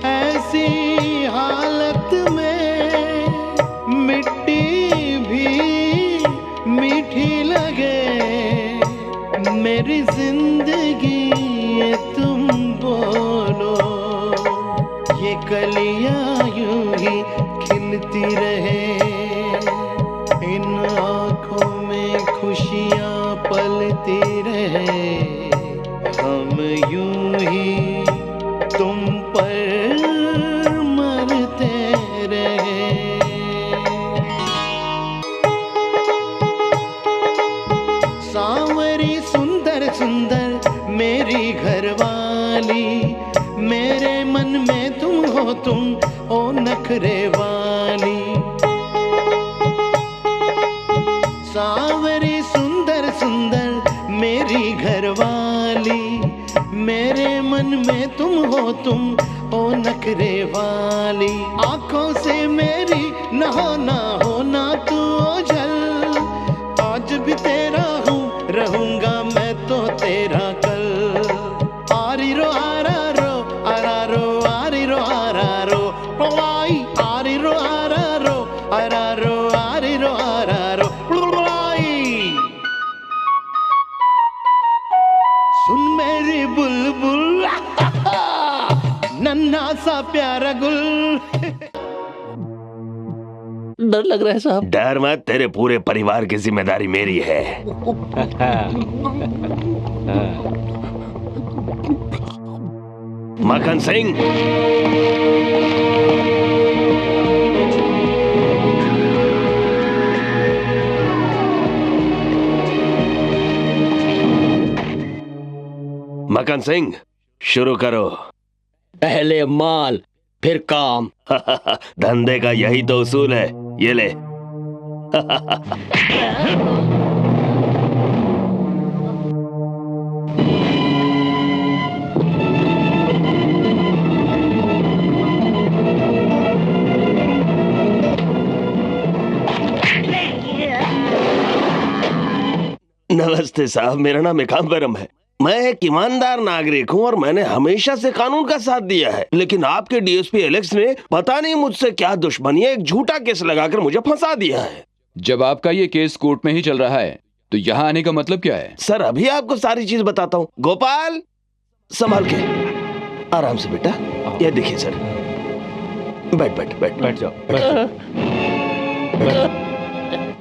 ऐसी हालत में मिट्टी भी मीठी लगे, मेरी जिंदगी ये तुम बोलो, ये कलियां यूं ही खिलती रहे, इन आँखों में खुशियाँ पलती रहे, हम यूं ही तुम पर मरते रहे। सांवरी सुंदर सुंदर मेरी घरवाली, मेरे मन में तुम हो तुम ओ नखरे वाली। सांवरी सुंदर सुंदर मेरी घरवाली, मेरे मन में तुम हो तुम ओ नखरे वाली। आंखों से मेरी न होना तू ओझल, आज भी तेरा हूँ रहूंगा मैं तो तेरा कल। आरी रो आरा रो आरा रो, आरी रो आरा रो पलाई, आरी रो आरा रो आरा रो, आरी रो आरा रो पलाई। सुन मेरी बुलबुल, नन्हा सा प्यारा गुल। डर लग रहा है साहब। डर मत, तेरे पूरे परिवार की जिम्मेदारी मेरी है। मक्खन सिंह, मक्खन सिंह, शुरू करो। पहले माल फिर काम। धंधे का यही तो उसूल है। ये ले। नमस्ते साहब, मेरा नाम एकाम्बरम है। मैं एक ईमानदार नागरिक हूँ और मैंने हमेशा से कानून का साथ दिया है, लेकिन आपके डीएसपी एलेक्स ने पता नहीं मुझसे क्या दुश्मनी है, एक झूठा केस लगाकर मुझे फंसा दिया है। जब आपका ये केस कोर्ट में ही चल रहा है तो यहाँ आने का मतलब क्या है? सर, अभी आपको सारी चीज बताता हूँ। गोपाल, संभाल के, आराम से बेटा। ये देखिए सर, बैठ बैठ बैठ बैठ जाओ।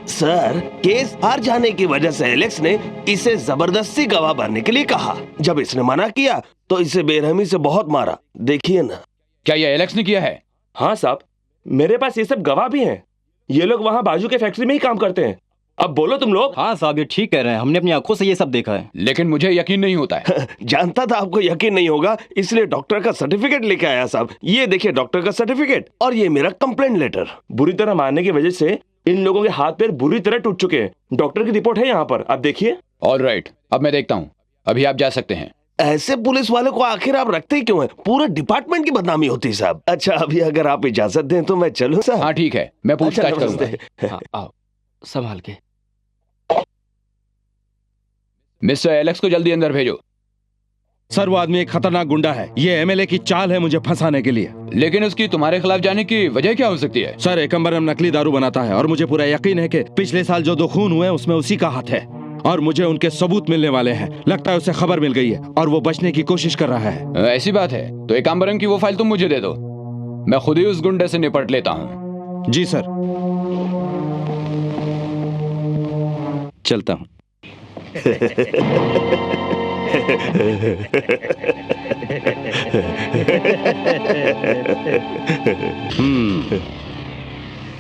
सर, केस हार जाने की वजह से एलेक्स ने इसे जबरदस्ती गवाह बनने के लिए कहा। जब इसने मना किया तो इसे बेरहमी से बहुत मारा। देखिए ना। क्या ये एलेक्स ने किया है? हाँ साहब, मेरे पास ये सब गवाह भी हैं। ये लोग वहाँ बाजू के फैक्ट्री में ही काम करते हैं। अब बोलो तुम लोग। हाँ साहब, ये ठीक कह रहे हैं, हमने अपनी आंखों से ये सब देखा है। लेकिन मुझे यकीन नहीं होता है। जानता था आपको यकीन नहीं होगा, इसलिए डॉक्टर का सर्टिफिकेट लेके आया साहब। ये देखिए डॉक्टर का सर्टिफिकेट, और ये मेरा कंप्लेंट लेटर। बुरी तरह मारने की वजह से इन लोगों के हाथ पैर बुरी तरह टूट चुके हैं। डॉक्टर की रिपोर्ट है यहाँ पर, आप देखिए। ऑलराइट, अब मैं देखता हूँ। अभी आप जा सकते हैं। ऐसे पुलिस वालों को आखिर आप रखते ही क्यों हैं? पूरे डिपार्टमेंट की बदनामी होती है साहब। अच्छा, अभी अगर आप इजाजत दें तो मैं चलूं साहब? हाँ ठीक है, मैं पूछताछ करूंगा। हाँ, आओ संभाल के। मिस्टर एलेक्स को जल्दी अंदर भेजो। सर, वो आदमी एक खतरनाक गुंडा है। ये एमएलए की चाल है मुझे फंसाने के लिए। लेकिन उसकी तुम्हारे खिलाफ जाने की वजह क्या हो सकती है? सर, एकाम्बरम नकली दारू बनाता है और मुझे पूरा यकीन है कि पिछले साल जो 2 खून हुए उसमें उसी का हाथ है, और मुझे उनके सबूत मिलने वाले हैं। लगता है उसे खबर मिल गई है और वो बचने की कोशिश कर रहा है। ऐसी बात है तो एकाम्बरम की वो फाइल तुम मुझे दे दो, मैं खुद ही उस गुंडे से निपट लेता हूँ। जी सर, चलता हूँ।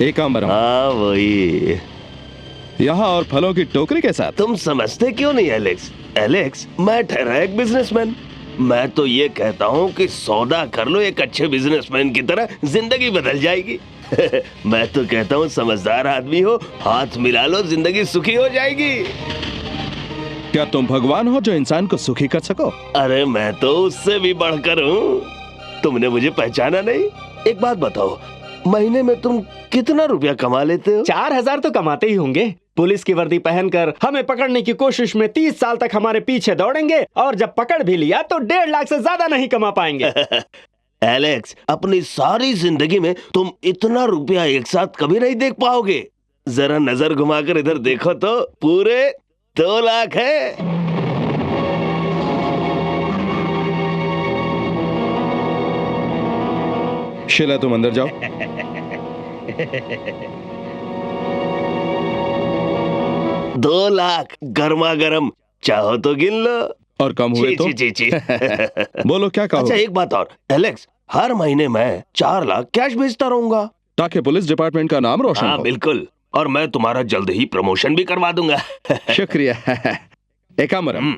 एकाम्बरम। हाँ वही, यहाँ और फलों की टोकरी के साथ। तुम समझते क्यों नहीं एलेक्स? एलेक्स, मैं ठहरा एक बिजनेसमैन। मैं तो ये कहता हूँ कि सौदा कर लो एक अच्छे बिजनेसमैन की तरह, जिंदगी बदल जाएगी। मैं तो कहता हूँ समझदार आदमी हो, हाथ मिला लो, जिंदगी सुखी हो जाएगी। क्या तुम भगवान हो जो इंसान को सुखी कर सको? अरे मैं तो उससे भी बढ़कर हूँ। तुमने मुझे पहचाना नहीं? एक बात बताओ, महीने में तुम कितना रुपया कमा लेते हो? 4000 तो कमाते ही होंगे। पुलिस की वर्दी पहनकर हमें पकड़ने की कोशिश में 30 साल तक हमारे पीछे दौड़ेंगे, और जब पकड़ भी लिया तो 1.5 लाख से ज्यादा नहीं कमा पाएंगे। एलेक्स, अपनी सारी जिंदगी में तुम इतना रुपया एक साथ कभी नहीं देख पाओगे। जरा नजर घुमाकर इधर देखो तो पूरे 2 लाख है। शीला, तुम अंदर जाओ। $2 लाख गर्मा गर्म, चाहो तो गिन लो। और कम हुए तो? ची। बोलो क्या कहो? अच्छा एक बात और एलेक्स, हर महीने मैं 4 लाख कैश भेजता रहूंगा, ताकि पुलिस डिपार्टमेंट का नाम रोशन हो। बिल्कुल, और मैं तुम्हारा जल्द ही प्रमोशन भी करवा दूंगा। शुक्रिया। एकाम्बरम,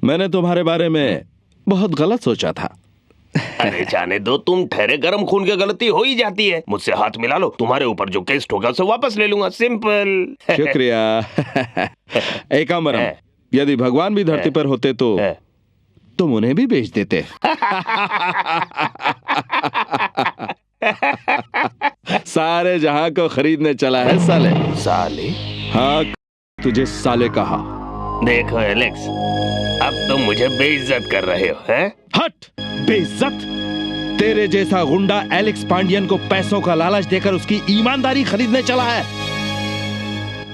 मैंने तुम्हारे बारे में बहुत गलत सोचा था। अरे जाने दो, तुम ठहरे, गर्म खून की गलती हो ही जाती है। मुझसे हाथ मिला लो, तुम्हारे ऊपर जो केस होगा उसे वापस ले लूंगा, सिंपल। शुक्रिया। एकाम्बरम, यदि भगवान भी धरती पर होते तो तुम उन्हें भी बेच देते। सारे जहां को खरीदने चला है साले। साले? हाँ, तुझे साले कहा। देखो एलेक्स, अब तुम मुझे बेइज्जत कर रहे हो, हैं? हट! बेइज्जत? तेरे जैसा गुंडा एलेक्स पांडियन को पैसों का लालच देकर उसकी ईमानदारी खरीदने चला है।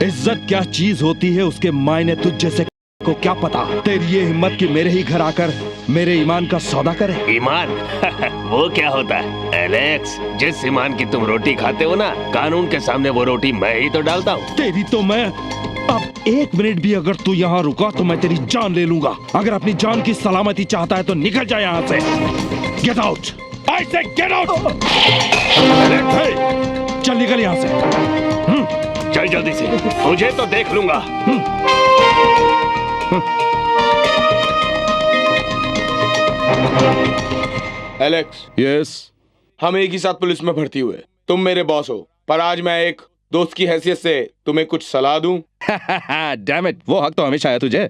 इज्जत क्या चीज होती है उसके मायने तुझ जैसे को क्या पता? तेरी ये हिम्मत कि मेरे ही घर आकर मेरे ईमान का सौदा करे। ईमान? वो क्या होता है? एलेक्स, जिस ईमान की तुम रोटी खाते हो ना, कानून के सामने वो रोटी मैं ही तो डालता हूँ। तेरी तो मैं अब 1 मिनट भी अगर तू यहाँ रुका तो मैं तेरी जान ले लूंगा। अगर अपनी जान की सलामती चाहता है तो निकल जा यहाँ से। गेट आउट, आई से गेट आउट। चल निकल यहाँ से। चल जल्दी से, मुझे तो देख लूंगा। एलेक्स, यस, हम एक ही साथ पुलिस में भर्ती हुए। तुम मेरे बॉस हो, पर आज मैं एक दोस्त की हैसियत से तुम्हें कुछ सलाह दूं। डैम इट, वो हक तो हमेशा है तुझे।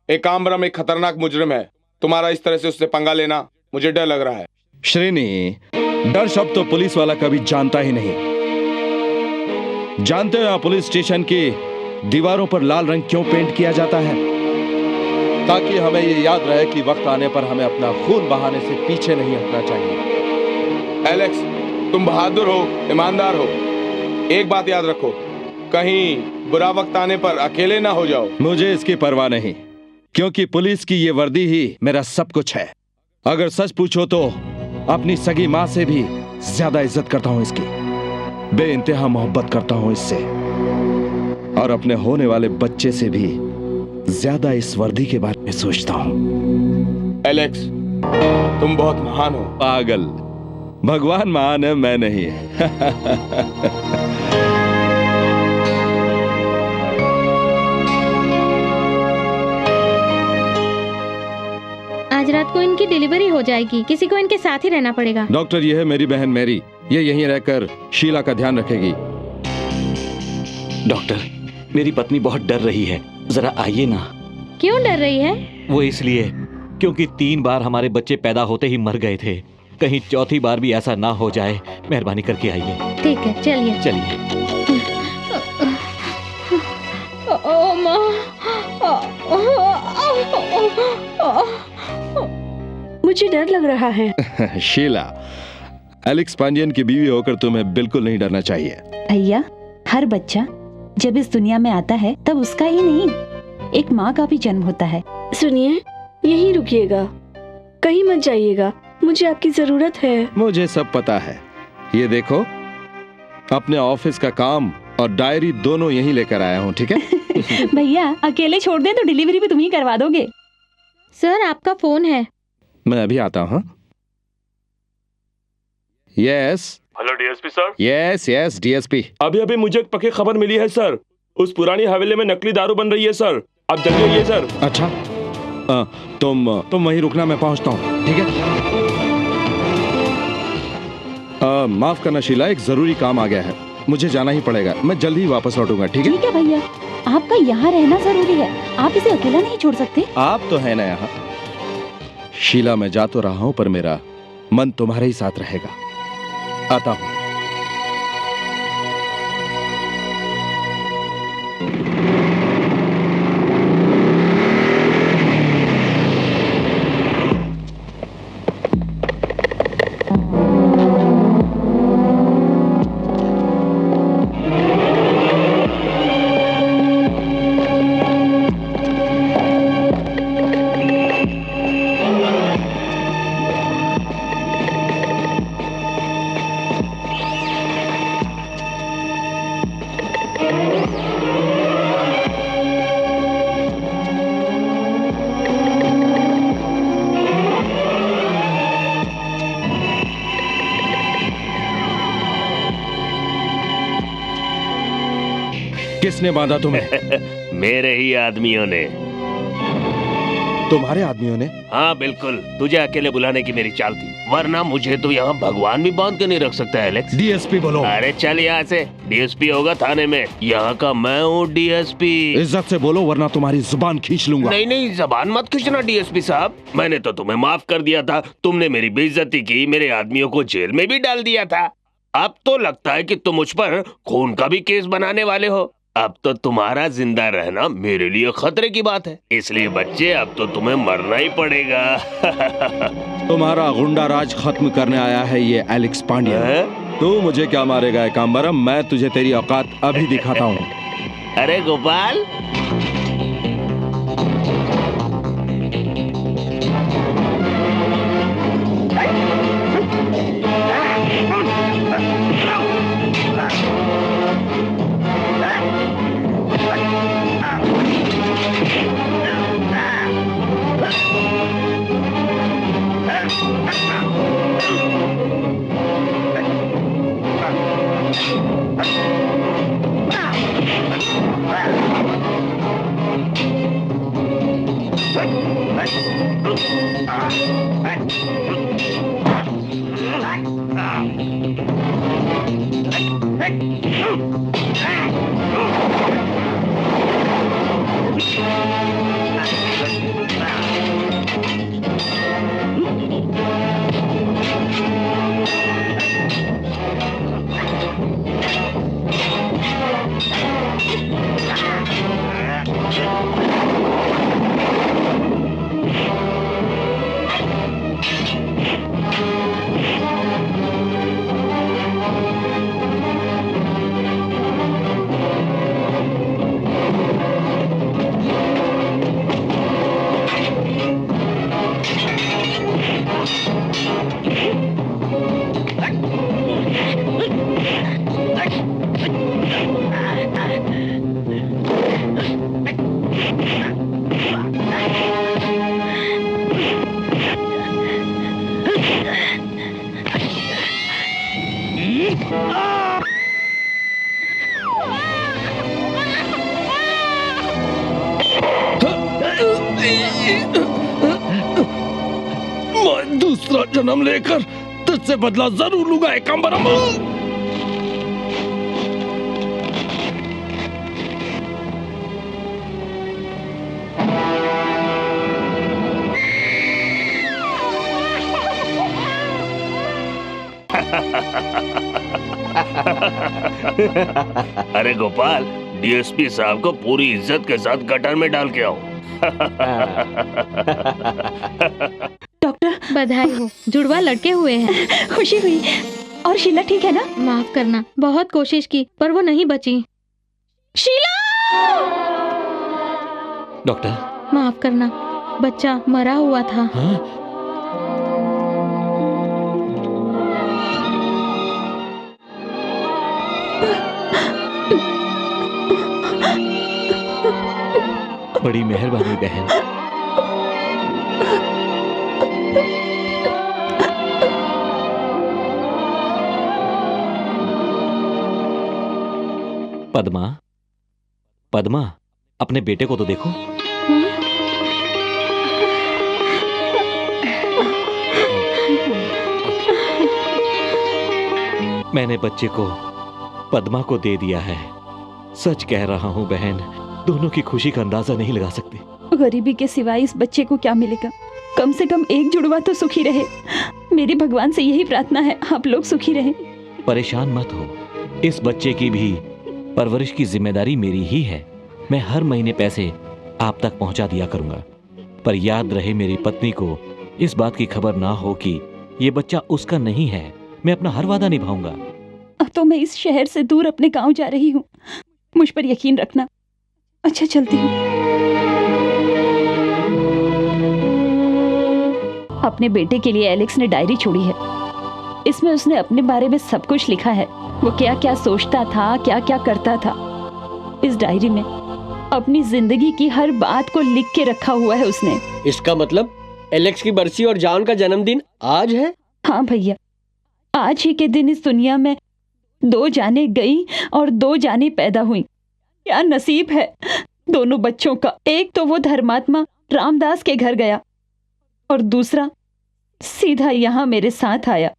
एकाम्बरम एक खतरनाक मुजरिम है। तुम्हारा इस तरह से उससे पंगा लेना मुझे डर लग रहा है। श्रीनी, डर शब्द तो पुलिस वाला कभी जानता ही नहीं। जानते हो यहाँ पुलिस स्टेशन की दीवारों पर लाल रंग क्यों पेंट किया जाता है? ताकि हमें ये याद रहे कि वक्त आने पर हमें अपना खून बहाने से पीछे नहीं हटना चाहिए। एलेक्स, तुम बहादुर हो, ईमानदार हो। एक बात याद रखो, कहीं बुरा वक्त आने पर अकेले ना हो जाओ। मुझे इसकी परवाह नहीं, क्योंकि पुलिस की ये वर्दी ही मेरा सब कुछ है। अगर सच पूछो तो अपनी सगी माँ से भी ज्यादा इज्जत करता हूँ इसकी। बेइंतहा मोहब्बत करता हूँ इससे, और अपने होने वाले बच्चे से भी ज्यादा इस वर्दी के बारे में सोचता हूँ। एलेक्स, तुम बहुत महान हो। पागल, भगवान महान है, मैं नहीं। आज रात को इनकी डिलीवरी हो जाएगी, किसी को इनके साथ ही रहना पड़ेगा। डॉक्टर, ये है मेरी बहन मैरी, ये यहीं रहकर शीला का ध्यान रखेगी। डॉक्टर, मेरी पत्नी बहुत डर रही है, जरा आइए ना। क्यों डर रही है? वो इसलिए क्योंकि 3 बार हमारे बच्चे पैदा होते ही मर गए थे। कहीं चौथी बार भी ऐसा ना हो जाए, मेहरबानी करके आइए। ठीक है, चलिए चलिए। ओ माँ, मुझे डर लग रहा है। शीला, एलेक्स पांडियन की बीवी होकर तुम्हें बिल्कुल नहीं डरना चाहिए। भैया, हर बच्चा जब इस दुनिया में आता है तब उसका ही नहीं, एक माँ का भी जन्म होता है। सुनिए, यहीं रुकिएगा, कहीं मत जाइएगा, मुझे आपकी जरूरत है। मुझे सब पता है। ये देखो, अपने ऑफिस का काम और डायरी दोनों यहीं लेकर आया हूँ, ठीक है? भैया, अकेले छोड़ दें तो डिलीवरी भी तुम ही करवा दोगे। सर, आपका फोन है। मैं अभी आता हूँ। Yes. Hello DSP sir. Yes yes DSP. अभी अभी मुझे एक पक्की खबर मिली है सर, उस पुरानी हवेली में नकली दारू बन रही है सर, आप जल्दी आइए सर। अच्छा, तुम वहीं रुकना, मैं पहुंचता हूँ, ठीक है? माफ करना शीला, एक जरूरी काम आ गया है, मुझे जाना ही पड़ेगा। मैं जल्दी ही वापस लौटूंगा, ठीक है? ठीक है भैया, आपका यहाँ रहना जरूरी है, आप इसे अकेला नहीं छोड़ सकते। आप तो है ना यहाँ। शीला, मैं जा तो रहा हूँ पर मेरा मन तुम्हारे ही साथ रहेगा। आता हूँ। किसने बांधा तुम्हें? मेरे ही आदमियों ने। तुम्हारे आदमियों ने? हाँ बिल्कुल, तुझे अकेले बुलाने की मेरी चाल थी, वरना मुझे तो यहाँ भगवान भी बांध के नहीं रख सकता एलेक्स। डीएसपी बोलो। अरे चल यहाँ से, डीएसपी होगा थाने में, यहाँ का मैं हूँ डीएसपी। इज्जत से बोलो वरना तुम्हारी जुबान खींच लूंगा। नहीं नहीं, जुबान मत खींचना डीएसपी साहब, मैंने तो तुम्हें माफ कर दिया था, तुमने मेरी बेइज्जती की, मेरे आदमियों को जेल में भी डाल दिया था। अब तो लगता है कि तुम मुझ पर खून का भी केस बनाने वाले हो। अब तो तुम्हारा जिंदा रहना मेरे लिए खतरे की बात है, इसलिए बच्चे अब तो तुम्हें मरना ही पड़ेगा। तुम्हारा गुंडा राज खत्म करने आया है ये एलेक्स पांडियन। तू मुझे क्या मारेगा एकाम्बरम, मैं तुझे तेरी औकात अभी दिखाता हूँ। अरे गोपाल, मैं दूसरा जन्म लेकर तुझसे बदला जरूर लूंगा एकांबरम। अरे गोपाल, डीएसपी साहब को पूरी इज्जत के साथ गटर में डाल के आओ। डॉक्टर, बधाई हो, जुड़वा लड़के हुए हैं। खुशी हुई। और शीला ठीक है ना? माफ करना, बहुत कोशिश की पर वो नहीं बची। शीला! डॉक्टर, माफ करना, बच्चा मरा हुआ था। हाँ? बड़ी मेहरबानी बहन। पद्मा, पद्मा, अपने बेटे को तो देखो। मैंने बच्चे को पद्मा को दे दिया है। सच कह रहा हूं बहन, दोनों की खुशी का अंदाजा नहीं लगा सकते। गरीबी के सिवाय इस बच्चे को क्या मिलेगा? कम से कम एक जुड़वा तो सुखी रहे। मेरी भगवान से यही प्रार्थना है, आप लोग सुखी रहें। परेशान मत हो, इस बच्चे की भी परवरिश की जिम्मेदारी मेरी ही है। मैं हर महीने पैसे आप तक पहुंचा दिया करूंगा। पर याद रहे, मेरी पत्नी को इस बात की खबर ना हो कि ये बच्चा उसका नहीं है। मैं अपना हर वादा निभाऊंगा। अब तो मैं इस शहर से दूर अपने गांव जा रही हूँ, मुझ पर यकीन रखना। अच्छा, चलती हूँ। अपने बेटे के लिए एलेक्स ने डायरी छोड़ी है। इसमें उसने अपने बारे में सब कुछ लिखा है। वो क्या क्या सोचता था, क्या क्या करता था। इस डायरी में अपनी जिंदगी की हर बात को लिख के रखा हुआ है उसने। इसका मतलब एलेक्स की बरसी और जॉन का जन्मदिन आज है? हाँ भैया, आज ही के दिन इस दुनिया में 2 जाने गई और 2 जाने पैदा हुई। क्या नसीब है दोनों बच्चों का। एक तो वो धर्मात्मा रामदास के घर गया और दूसरा सीधा यहाँ मेरे साथ आया।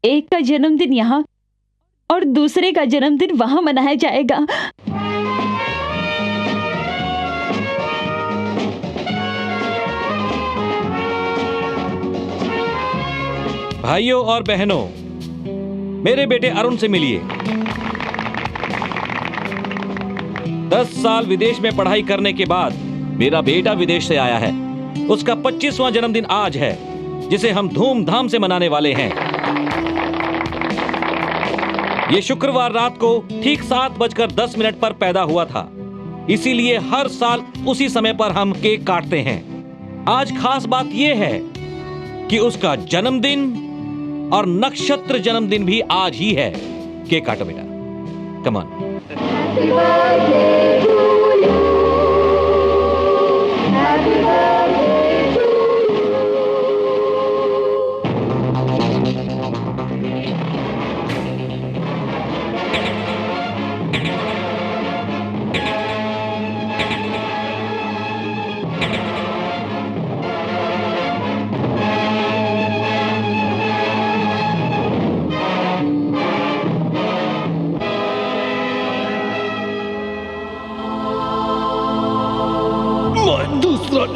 एक का जन्मदिन यहाँ और दूसरे का जन्मदिन वहां मनाया जाएगा। भाइयों और बहनों, मेरे बेटे अरुण से मिलिए। 10 साल विदेश में पढ़ाई करने के बाद मेरा बेटा विदेश से आया है। उसका 25वां जन्मदिन आज है, जिसे हम धूमधाम से मनाने वाले हैं। ये शुक्रवार रात को ठीक 7:10 पर पैदा हुआ था, इसीलिए हर साल उसी समय पर हम केक काटते हैं। आज खास बात यह है कि उसका जन्मदिन और नक्षत्र जन्मदिन भी आज ही है। केक काटो बेटा, कम ऑन।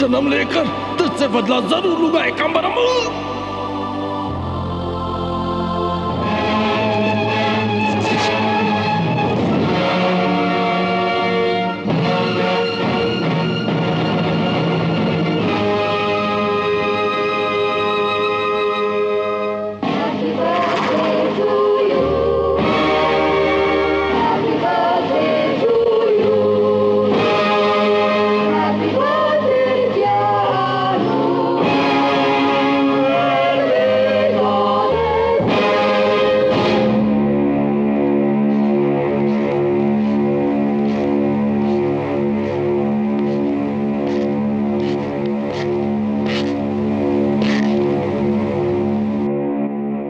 जन्म लेकर तुझसे बदला जरूर लूंगा एकांबरम।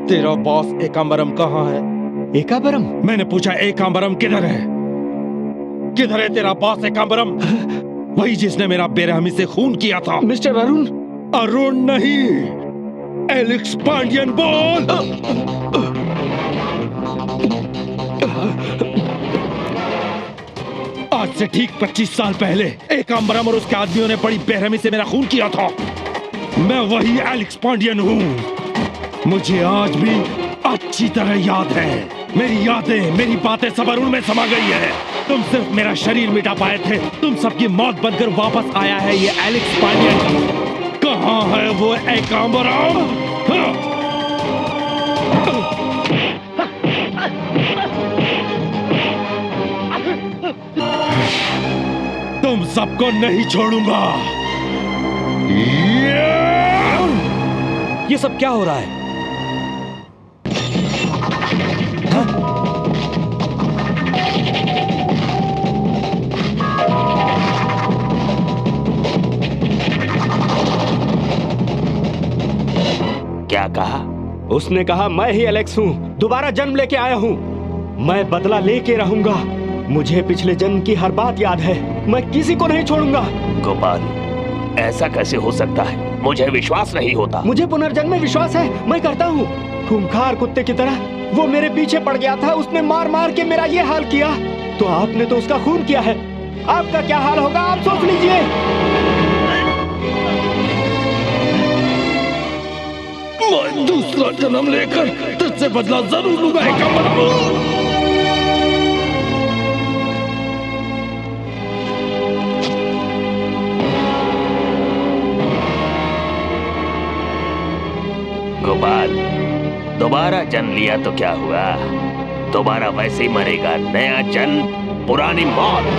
तेरा बॉस एकांबरम कहाँ है? एकांबरम? मैंने पूछा एकांबरम किधर है? किधर है तेरा बॉस एकांबरम? वही जिसने मेरा बेरहमी से खून किया था। मिस्टर अरुण? अरुण नहीं, एलेक्स पांडियन बोल। आज से ठीक 25 साल पहले एकांबरम और उसके आदमियों ने बड़ी बेरहमी से मेरा खून किया था। मैं वही एलेक्स पांडियन हूँ। मुझे आज भी अच्छी तरह याद है। मेरी यादें, मेरी बातें सब अरुण में समा गई है। तुम सिर्फ मेरा शरीर मिटा पाए थे, तुम सबकी मौत बनकर वापस आया है ये एलेक्स पांडियन। कहाँ है वो एकांबरम? तुम सबको नहीं छोड़ूंगा। ये सब क्या हो रहा है? क्या कहा? उसने कहा मैं ही एलेक्स हूँ, दोबारा जन्म लेके आया हूँ। मैं बदला लेके रहूंगा। मुझे पिछले जन्म की हर बात याद है। मैं किसी को नहीं छोड़ूंगा। गोपाल, ऐसा कैसे हो सकता है? मुझे विश्वास नहीं होता। मुझे पुनर्जन्म में विश्वास है, मैं करता हूँ। खूंखार कुत्ते की तरह वो मेरे पीछे पड़ गया था, उसने मार मार के मेरा ये हाल किया। तो आपने तो उसका खून किया है, आपका क्या हाल होगा आप सोच लीजिए। मैं दूसरा जन्म लेकर तुझसे बदला जरूर लूंगा एकांबरम। गोपाल, दोबारा जन्म लिया तो क्या हुआ? दोबारा वैसे ही मरेगा। नया जन्म, पुरानी मौत।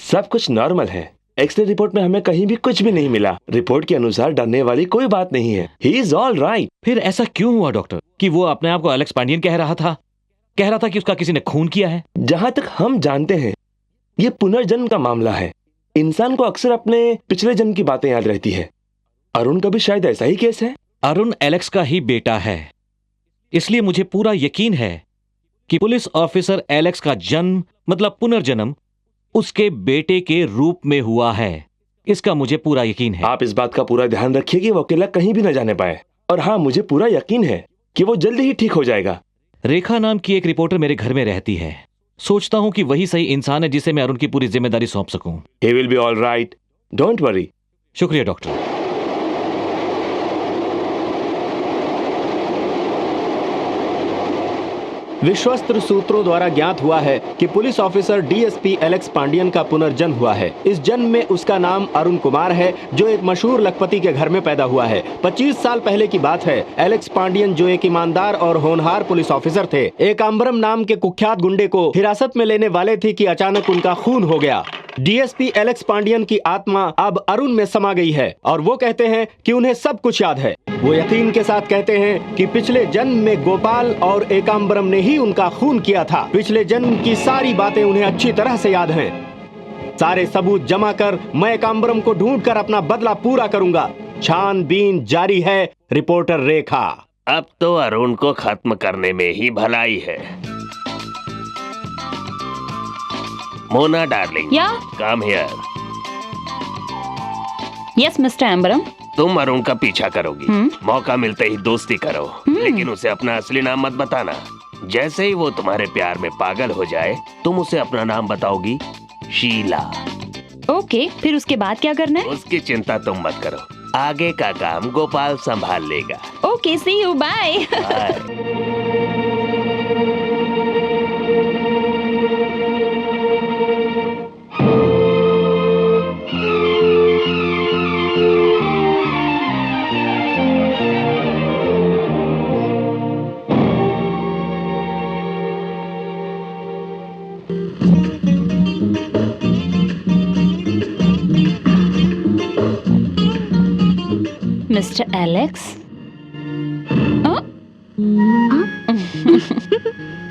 सब कुछ नॉर्मल है। एक्सरे रिपोर्ट में हमें कहीं भी कुछ भी नहीं मिला। रिपोर्ट के अनुसार डरने वाली कोई बात नहीं है। He is all right. फिर ऐसा क्यों हुआ डॉक्टर कि वो अपने आप को एलेक्स पांडियन कह रहा था कि उसका किसी ने खून किया है? जहां तक हम जानते हैं ये पुनर्जन्म का मामला है। इंसान को अक्सर अपने पिछले जन्म की बातें याद रहती है। अरुण का भी शायद ऐसा ही केस है। अरुण एलेक्स का ही बेटा है, इसलिए मुझे पूरा यकीन है कि पुलिस ऑफिसर एलेक्स का जन्म मतलब पुनर्जन्म उसके बेटे के रूप में हुआ है। इसका मुझे पूरा यकीन है। आप इस बात का पूरा ध्यान रखिए कि वो अकेला कहीं भी न जाने पाए। और हाँ, मुझे पूरा यकीन है कि वो जल्दी ही ठीक हो जाएगा। रेखा नाम की एक रिपोर्टर मेरे घर में रहती है। सोचता हूं कि वही सही इंसान है जिसे मैं अरुण की पूरी जिम्मेदारी सौंप सकूं। He will be all right. Don't worry. शुक्रिया डॉक्टर। विश्वस्त सूत्रों द्वारा ज्ञात हुआ है कि police officer DSP Alex Pandian का पुनर्जन्म हुआ है। इस जन्म में उसका नाम अरुण कुमार है, जो एक मशहूर लखपति के घर में पैदा हुआ है। 25 साल पहले की बात है। एलेक्स पांडियन, जो एक ईमानदार और होनहार पुलिस ऑफिसर थे, एक आंबरम नाम के कुख्यात गुंडे को हिरासत में लेने वाले थे कि अचानक उनका खून हो गया। डीएसपी एलेक्स पांडियन की आत्मा अब अरुण में समा गई है और वो कहते हैं कि उन्हें सब कुछ याद है। वो यकीन के साथ कहते हैं कि पिछले जन्म में गोपाल और एकाम्बरम ने ही उनका खून किया था। पिछले जन्म की सारी बातें उन्हें अच्छी तरह से याद हैं। सारे सबूत जमा कर मैं एकाम्बरम को ढूंढकर अपना बदला पूरा करूंगा। छानबीन जारी है। रिपोर्टर रेखा। अब तो अरुण को खत्म करने में ही भलाई है। मोना डार्लिंग, या come here. Yes mister Ambaram. तुम अरुण का पीछा करोगी, मौका मिलते ही दोस्ती करो, लेकिन उसे अपना असली नाम मत बताना। जैसे ही वो तुम्हारे प्यार में पागल हो जाए, तुम उसे अपना नाम बताओगी, शीला। ओके, फिर उसके बाद क्या करना है? उसकी चिंता तुम मत करो, आगे का काम गोपाल संभाल लेगा। Okay, see you, bye. Mister Alex,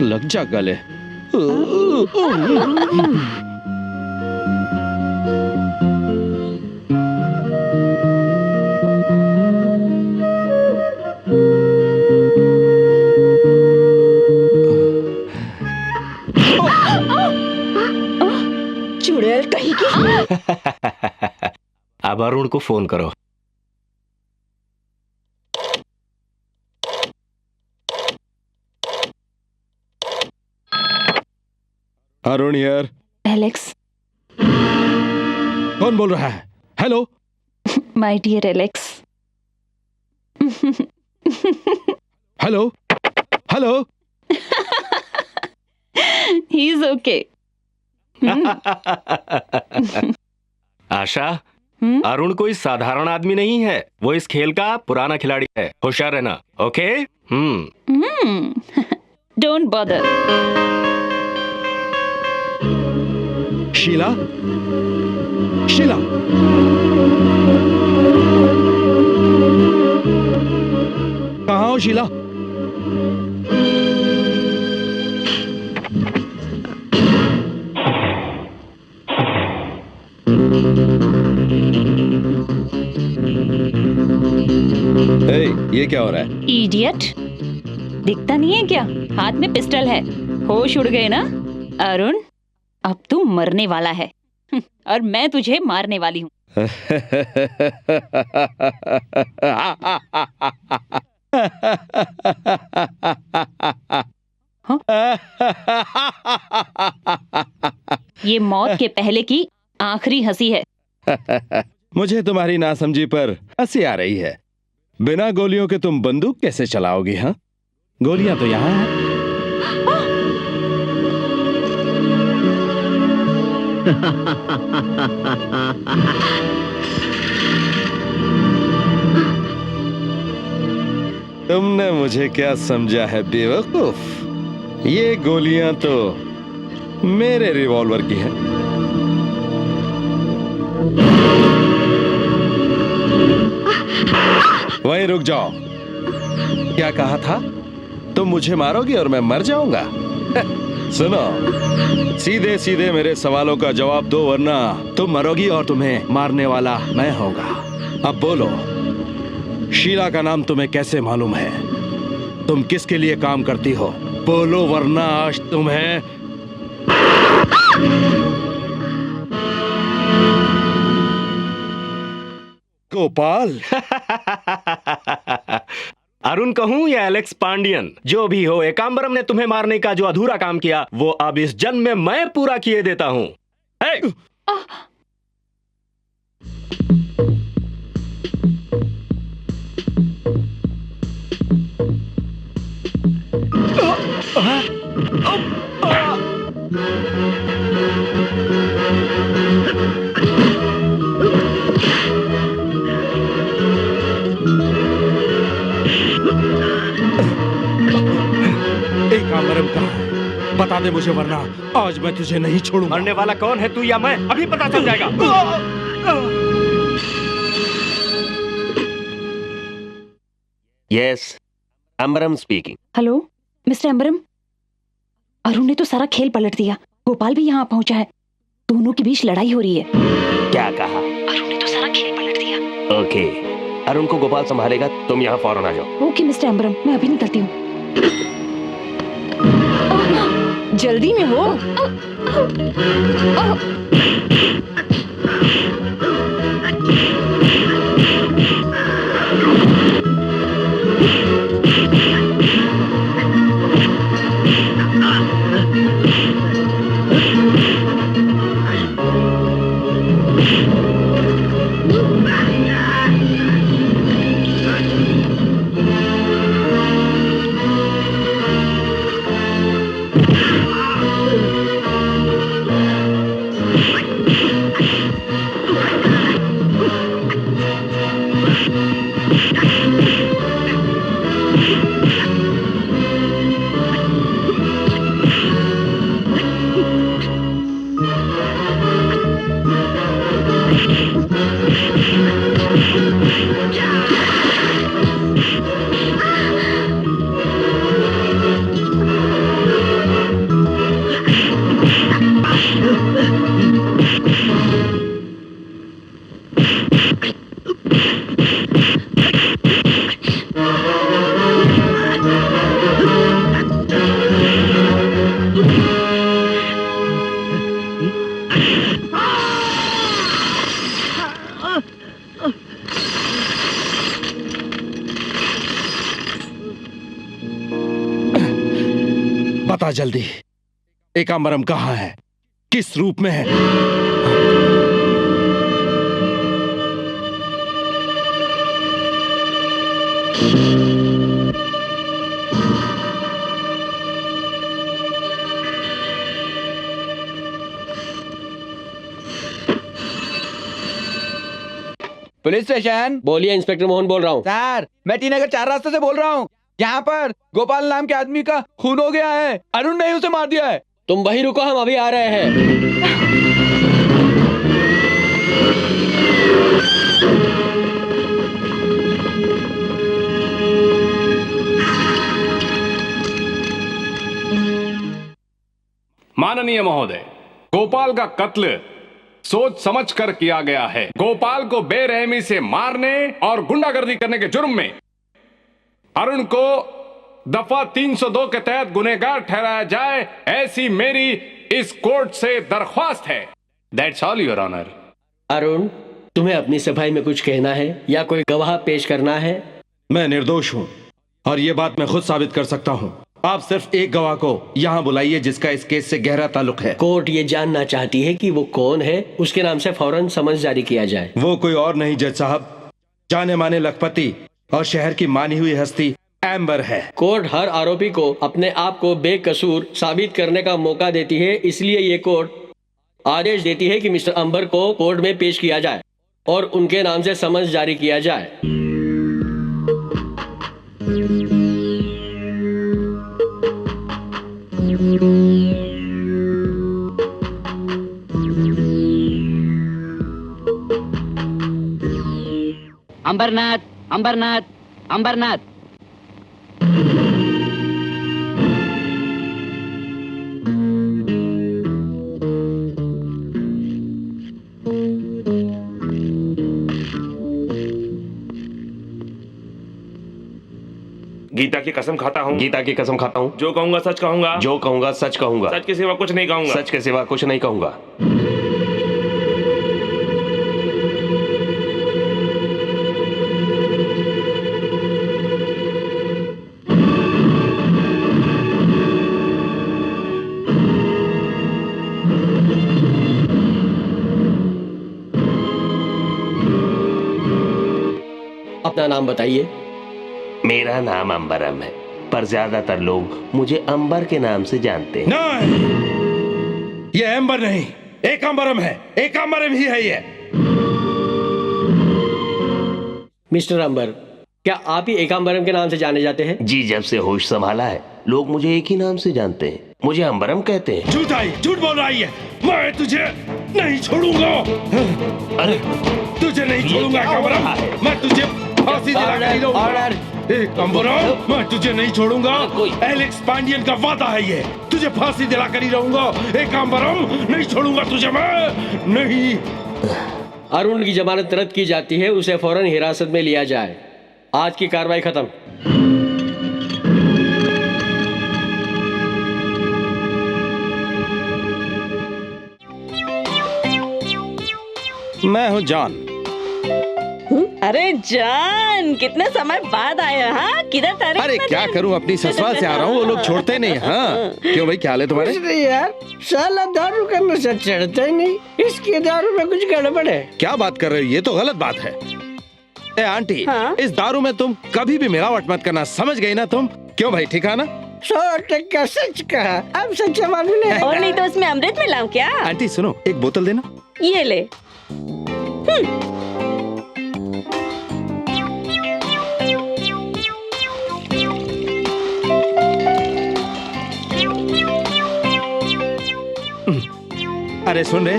लग जा गले। चुड़ैल कहीं की। अब अरुण को फोन करो। अरुण यार। एलेक्स। कौन बोल रहा है? Hello. My dear Alex. Hello hello. He is okay. Asha, Arun कोई साधारण आदमी नहीं है। वो इस खेल का पुराना खिलाड़ी है। होशियार रहना, okay? Don't bother. Sheela, Sheela, कहाँ हो शीला? ये क्या हो रहा है? इडियट, दिखता नहीं है क्या? हाथ में पिस्टल है। होश उड़ गए ना अरुण? अब तू मरने वाला है और मैं तुझे मारने वाली हूँ। ये मौत के पहले की आखिरी हंसी है। मुझे तुम्हारी नासमझी पर हंसी आ रही है। बिना गोलियों के तुम बंदूक कैसे चलाओगी? हाँ, गोलियां तो यहाँ हैं। तुमने मुझे क्या समझा है बेवकूफ? ये गोलियां तो मेरे रिवॉल्वर की हैं। वहीं रुक जाओ। क्या कहा था? तुम मुझे मारोगी और मैं मर जाऊंगा? सुनो, सीधे सीधे मेरे सवालों का जवाब दो, वरना तुम मरोगी और तुम्हें मारने वाला मैं होगा। अब बोलो, शीला का नाम तुम्हें कैसे मालूम है? तुम किसके लिए काम करती हो? बोलो, वरना आज तुम्हें। गोपाल। अरुण कहूं या एलेक्स पांडियन, जो भी हो, एकाम्बरम ने तुम्हें मारने का जो अधूरा काम किया, वो अब इस जन्म में मैं पूरा किए देता हूं। एकाम्बरम कहाँ है? बता दे मुझे, वरना आज मैं तुझे नहीं छोड़ूंगा। मरने वाला कौन है, तू या मैं? अभी पता चल जाएगा। Yes, Ambaram speaking. Hello mister Ambaram, Arun ने तो सारा खेल पलट दिया। गोपाल भी यहाँ पहुँचा है। दोनों के बीच लड़ाई हो रही है। क्या कहा? अरुण ने तो सारा खेल पलट दिया। ओके, अरुण को गोपाल संभालेगा, तुम यहाँ फौरन आ जाओ। ओके मिस्टर अंबरम, मैं अभी निकलती हूँ। जल्दी में हो। बता जल्दी, एकाम्बरम कहाँ है? किस रूप में है? Police station. बोलिए, इंस्पेक्टर मोहन बोल रहा हूँ। सर, मैं टी नगर 4 रास्ते से बोल रहा हूँ। यहाँ पर गोपाल नाम के आदमी का खून हो गया है। अरुण ने ही उसे मार दिया है। तुम वहीं रुको, हम अभी आ रहे हैं। माननीय महोदय, गोपाल का कत्ल सोच समझ कर किया गया है। गोपाल को बेरहमी से मारने और गुंडागर्दी करने के जुर्म में अरुण को दफा 302 के तहत गुनहगार ठहराया जाए, ऐसी मेरी इस कोर्ट से दरख्वास्त है। That's all your honour. Arun, तुम्हें अपनी सफाई में कुछ कहना है या कोई गवाह पेश करना है? मैं निर्दोष हूँ और ये बात मैं खुद साबित कर सकता हूँ। आप सिर्फ एक गवाह को यहाँ बुलाइए जिसका इस केस से गहरा ताल्लुक है। कोर्ट ये जानना चाहती है कि वो कौन है, उसके नाम से फौरन समन जारी किया जाए। वो कोई और नहीं जज साहब, जाने माने लखपति और शहर की मानी हुई हस्ती एम्बर है। कोर्ट हर आरोपी को अपने आप को बेकसूर साबित करने का मौका देती है, इसलिए ये कोर्ट आदेश देती है कि मिस्टर अंबर को कोर्ट में पेश किया जाए और उनके नाम से समन जारी किया जाए। अंबरनाथ, अंबरनाथ, अंबरनाथ। गीता की कसम खाता हूँ। गीता की कसम खाता हूँ। जो कहूँगा सच कहूँगा। जो कहूँगा सच कहूँगा। सच के सिवा कुछ नहीं कहूँगा। सच के सिवा कुछ नहीं कहूँगा। अपना नाम बताइए। मेरा नाम अंबरम है। पर ज्यादातर लोग मुझे अंबर के नाम से जानते हैं। नहीं, ये अंबर नहीं, एकांबरम है। एकांबरम ही है ये। मिस्टर अंबर, क्या आप ही एकांबरम के नाम से जाने जाते हैं? जी, जब से होश संभाला है लोग मुझे एक ही नाम से जानते हैं, मुझे अंबरम कहते हैं। झूठ बोल रही है। मैं तुझे नहीं छोड़ूंगा। अरे तुझे नहीं छोड़ूंगा एकांबरम। मैं तुझे फांसी दिलाकर ही रहूंगा। एकांबरम, मैं तुझे नहीं छोड़ूंगा। एलेक्स पांडियन का वादा है ये। तुझे फांसी दिलाकर ही रहूंगा एकांबरम। नहीं छोड़ूंगा तुझे मैं, नहीं। अरुण की जमानत रद्द की जाती है, उसे फौरन हिरासत में लिया जाए। आज की कार्रवाई खत्म। मैं हूँ जॉन। अरे जॉन, कितने समय बाद आए। हाँ, किधर था? अरे क्या करूँ, अपनी ससुराल से आ रहा हूँ, वो लोग छोड़ते नहीं। हाँ क्यों भाई, क्या हाल है तुम्हारे? कुछ नहीं यार, साला दारू का नशा चढ़ता ही नहीं। इसके दारू में कुछ गड़बड़ है। क्या बात कर रहे हो, ये तो गलत बात है। ए आंटी, हाँ? इस दारू में तुम कभी भी मिलावट मत करना, समझ गई ना तुम? क्यों भाई, ठीक है ना? 100% सच कहा। अब सच्चा मालूम नहीं। और नहीं तो उसमें अमृत मिलाऊं क्या? आंटी सुनो, एक बोतल देना। ये ले। अरे सुन रे,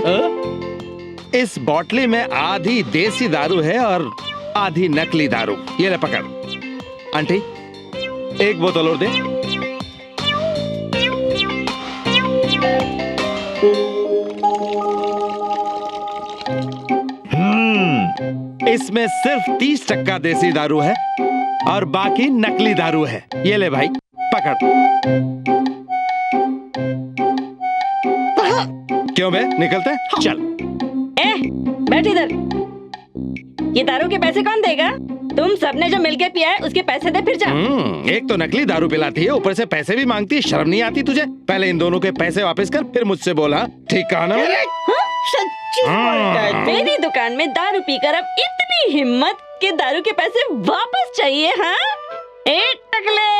इस बोतली में आधी देसी दारू है और आधी नकली दारू। ये ले पकड़। आंटी, एक बोतल और दे। इसमें सिर्फ 30% देसी दारू है और बाकी नकली दारू है। ये ले भाई, पकड़। क्यों बे, निकलते हैं? चल। बैठ इधर। ये दारू के पैसे कौन देगा? तुम सबने जो मिलके पिया है उसके पैसे दे फिर जा। एक तो नकली दारू पिलाती है, ऊपर से पैसे भी मांगती है। शर्म नहीं आती तुझे? पहले इन दोनों के पैसे वापस कर, फिर मुझसे बोला। ठीक कहा ना? मेरी दुकान में दारू पीकर अब इतनी हिम्मत कि दारू के पैसे वापस चाहिए? हाँ, एक टकले।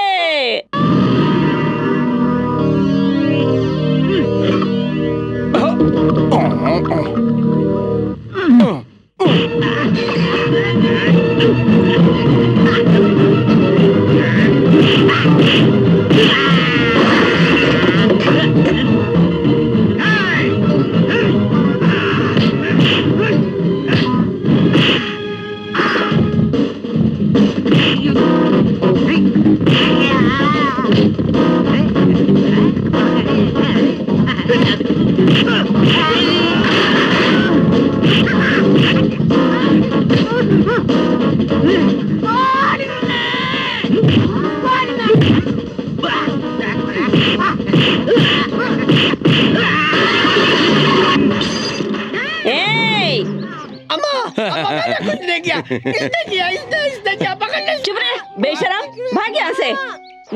इसने क्या पकड़? चुप रहे बेशरम, भाग यहाँ से।